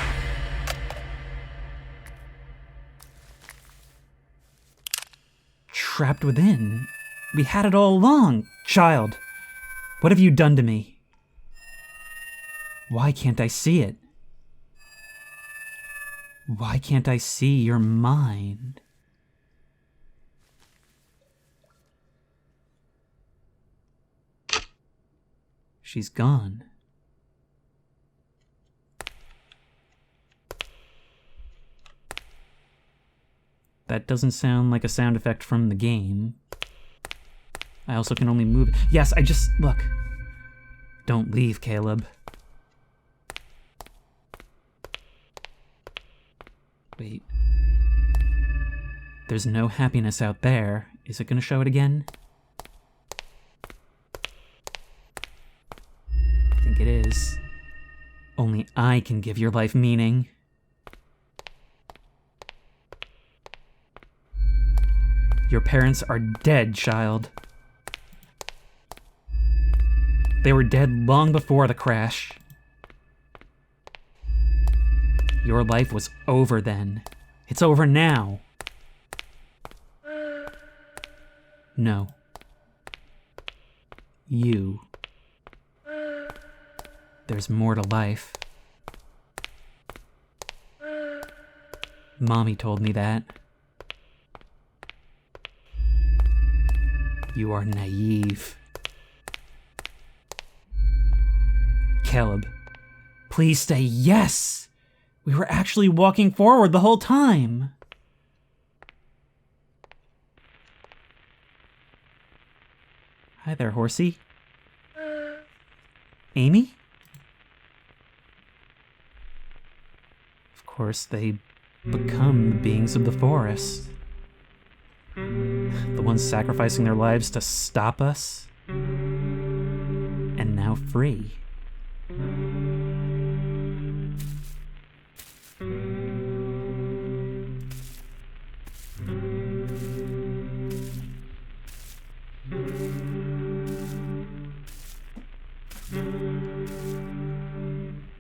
Trapped within. We had it all along. Child, what have you done to me? Why can't I see it? Why can't I see your mind? She's gone. That doesn't sound like a sound effect from the game. I also can only move. Yes, look. Don't leave, Caleb. Wait. There's no happiness out there. Is it gonna show it again? I think it is. Only I can give your life meaning. Your parents are dead, child. They were dead long before the crash. Your life was over then. It's over now. No. You. There's more to life. Mommy told me that. You are naive. Caleb, please say yes! We were actually walking forward the whole time! Hi there, horsey. Amy? Of course, they become the beings of the forest. The ones sacrificing their lives to stop us. And now free.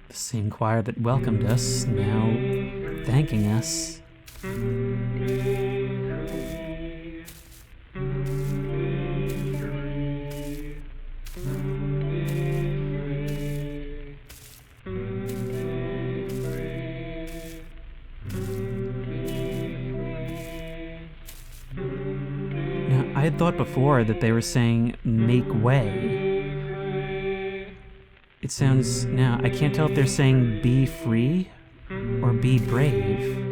The same choir that welcomed us, now thanking us. I had thought before that they were saying, make way. It sounds, now, I can't tell if they're saying be free or be brave.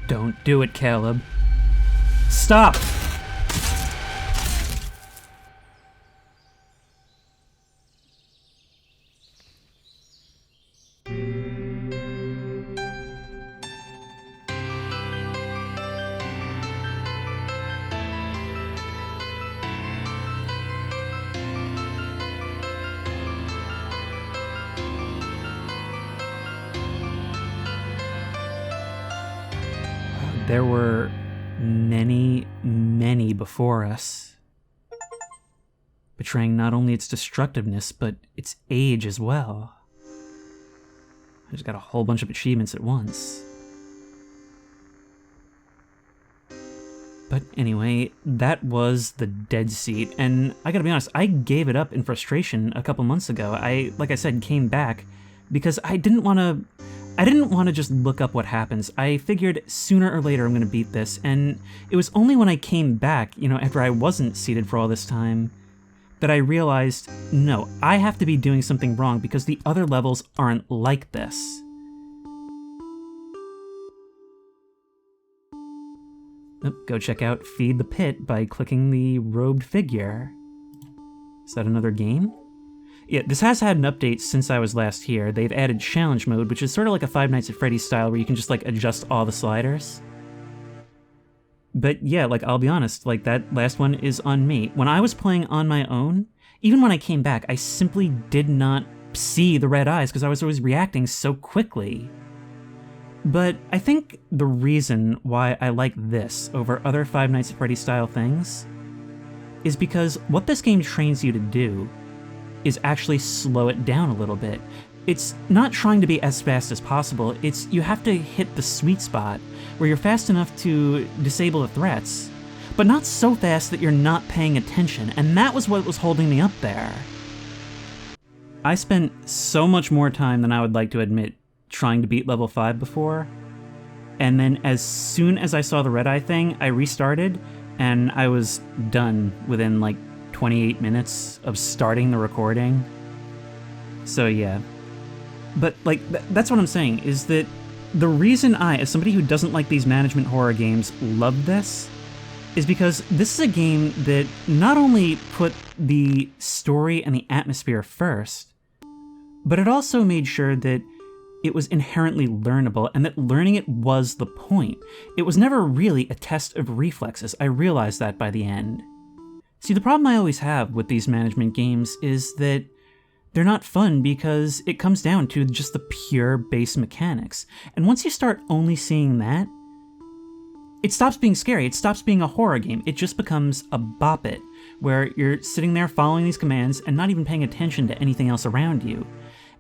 Don't do it, Caleb. Stop! There were many, many before us, betraying not only its destructiveness, but its age as well. I just got a whole bunch of achievements at once. But anyway, that was the Deadseat, and I gotta be honest, I gave it up in frustration a couple months ago. Like I said, came back because I didn't want to... I didn't want to just look up what happens. I figured sooner or later I'm going to beat this, and it was only when I came back, after I wasn't seated for all this time, that I realized, no, I have to be doing something wrong because the other levels aren't like this. Go check out Feed the Pit by clicking the robed figure. Is that another game? Yeah, this has had an update since I was last here. They've added challenge mode, which is sort of like a Five Nights at Freddy's style where you can just adjust all the sliders. But yeah, I'll be honest, that last one is on me. When I was playing on my own, even when I came back, I simply did not see the red eyes because I was always reacting so quickly. But I think the reason why I like this over other Five Nights at Freddy's style things is because what this game trains you to do is actually slow it down a little bit. It's not trying to be as fast as possible, you have to hit the sweet spot where you're fast enough to disable the threats, but not so fast that you're not paying attention, and that was what was holding me up there. I spent so much more time than I would like to admit trying to beat level 5 before, and then as soon as I saw the red eye thing, I restarted, and I was done within 28 minutes of starting the recording. So yeah. But that's what I'm saying, is that the reason I, as somebody who doesn't like these management horror games, love this is because this is a game that not only put the story and the atmosphere first, but it also made sure that it was inherently learnable, and that learning it was the point. It was never really a test of reflexes. I realized that by the end. See, the problem I always have with these management games is that they're not fun because it comes down to just the pure base mechanics. And once you start only seeing that, it stops being scary. It stops being a horror game. It just becomes a bop it, where you're sitting there following these commands and not even paying attention to anything else around you.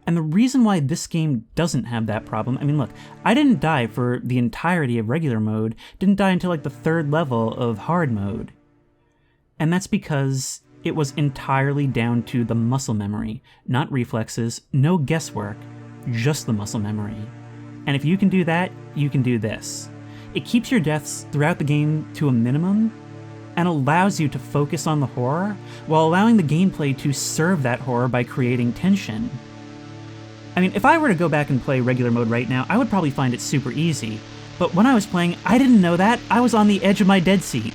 And the reason why this game doesn't have that problem, I mean, look, I didn't die for the entirety of regular mode, didn't die until the 3rd level of hard mode. And that's because it was entirely down to the muscle memory, not reflexes, no guesswork, just the muscle memory. And if you can do that, you can do this. It keeps your deaths throughout the game to a minimum, and allows you to focus on the horror, while allowing the gameplay to serve that horror by creating tension. I mean, if I were to go back and play regular mode right now, I would probably find it super easy. But when I was playing, I didn't know that. I was on the edge of my Deadseat.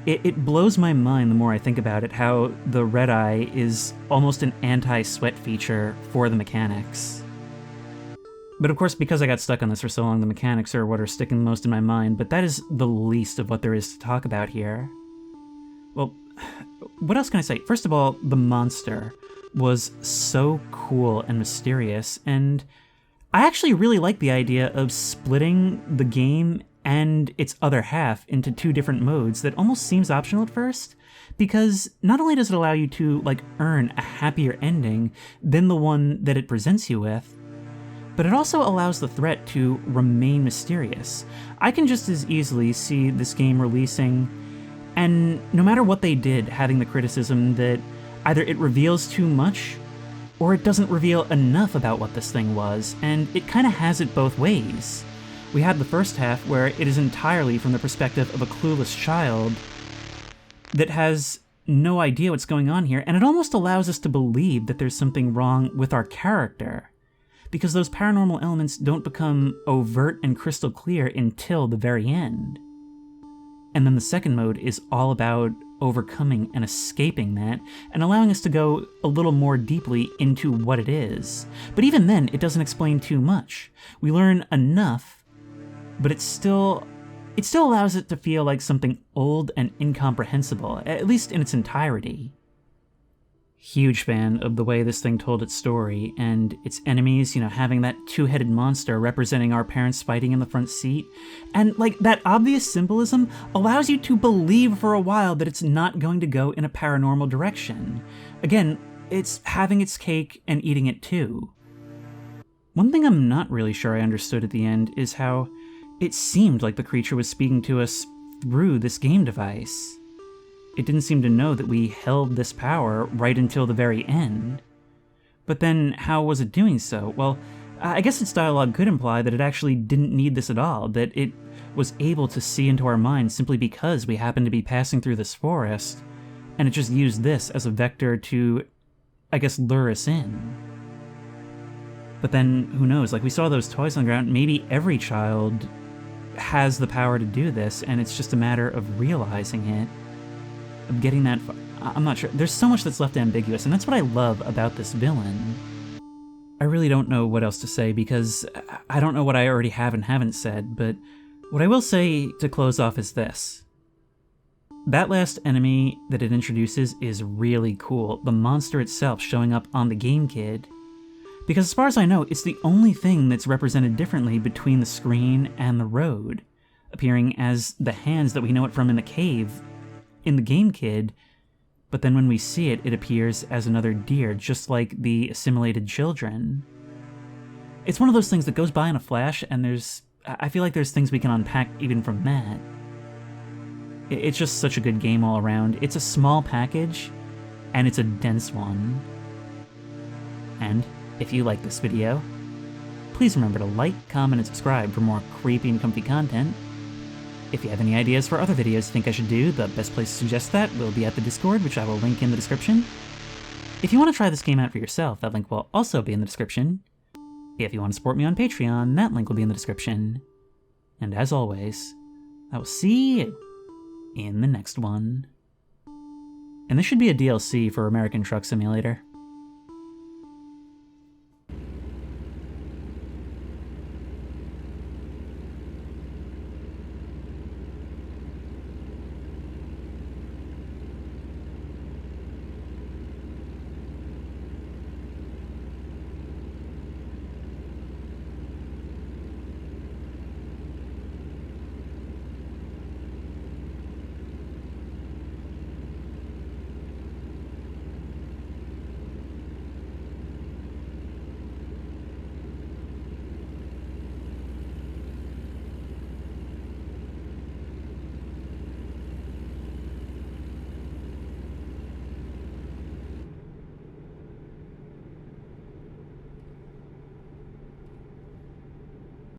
It blows my mind the more I think about it, how the red eye is almost an anti-sweat feature for the mechanics. But of course, because I got stuck on this for so long, the mechanics are what are sticking the most in my mind, but that is the least of what there is to talk about here. Well, what else can I say? First of all, the monster was so cool and mysterious, and I actually really like the idea of splitting the game and its other half into 2 different modes that almost seems optional at first, because not only does it allow you to earn a happier ending than the one that it presents you with, but it also allows the threat to remain mysterious. I can just as easily see this game releasing, and no matter what they did, having the criticism that either it reveals too much, or it doesn't reveal enough about what this thing was, and it kind of has it both ways. We had the first half where it is entirely from the perspective of a clueless child that has no idea what's going on here, and it almost allows us to believe that there's something wrong with our character, because those paranormal elements don't become overt and crystal clear until the very end. And then the second mode is all about overcoming and escaping that, and allowing us to go a little more deeply into what it is. But even then, it doesn't explain too much. We learn enough, but it still allows it to feel like something old and incomprehensible, at least in its entirety. Huge fan of the way this thing told its story, and its enemies, having that 2-headed monster representing our parents fighting in the front seat. And, that obvious symbolism allows you to believe for a while that it's not going to go in a paranormal direction. Again, it's having its cake and eating it too. One thing I'm not really sure I understood at the end is how it seemed like the creature was speaking to us through this game device. It didn't seem to know that we held this power right until the very end. But then, how was it doing so? Well, I guess its dialogue could imply that it actually didn't need this at all, that it was able to see into our minds simply because we happened to be passing through this forest, and it just used this as a vector to, I guess, lure us in. But then, who knows, like we saw those toys on the ground, maybe every child has the power to do this, and it's just a matter of realizing it, of getting that far. I'm not sure. There's so much that's left ambiguous, and that's what I love about this villain. I really don't know what else to say, because I don't know what I already have and haven't said, but what I will say to close off is this. That last enemy that it introduces is really cool, the monster itself showing up on the Game Kid, because as far as I know, it's the only thing that's represented differently between the screen and the road, appearing as the hands that we know it from in the cave in the Game Kid, but then when we see it, it appears as another deer, just like the assimilated children. It's one of those things that goes by in a flash, and I feel like there's things we can unpack even from that. It's just such a good game all around. It's a small package, and it's a dense one. And if you like this video, please remember to like, comment, and subscribe for more creepy and comfy content. If you have any ideas for other videos you think I should do, the best place to suggest that will be at the Discord, which I will link in the description. If you want to try this game out for yourself, that link will also be in the description. If you want to support me on Patreon, that link will be in the description. And as always, I will see you in the next one. And this should be a DLC for American Truck Simulator.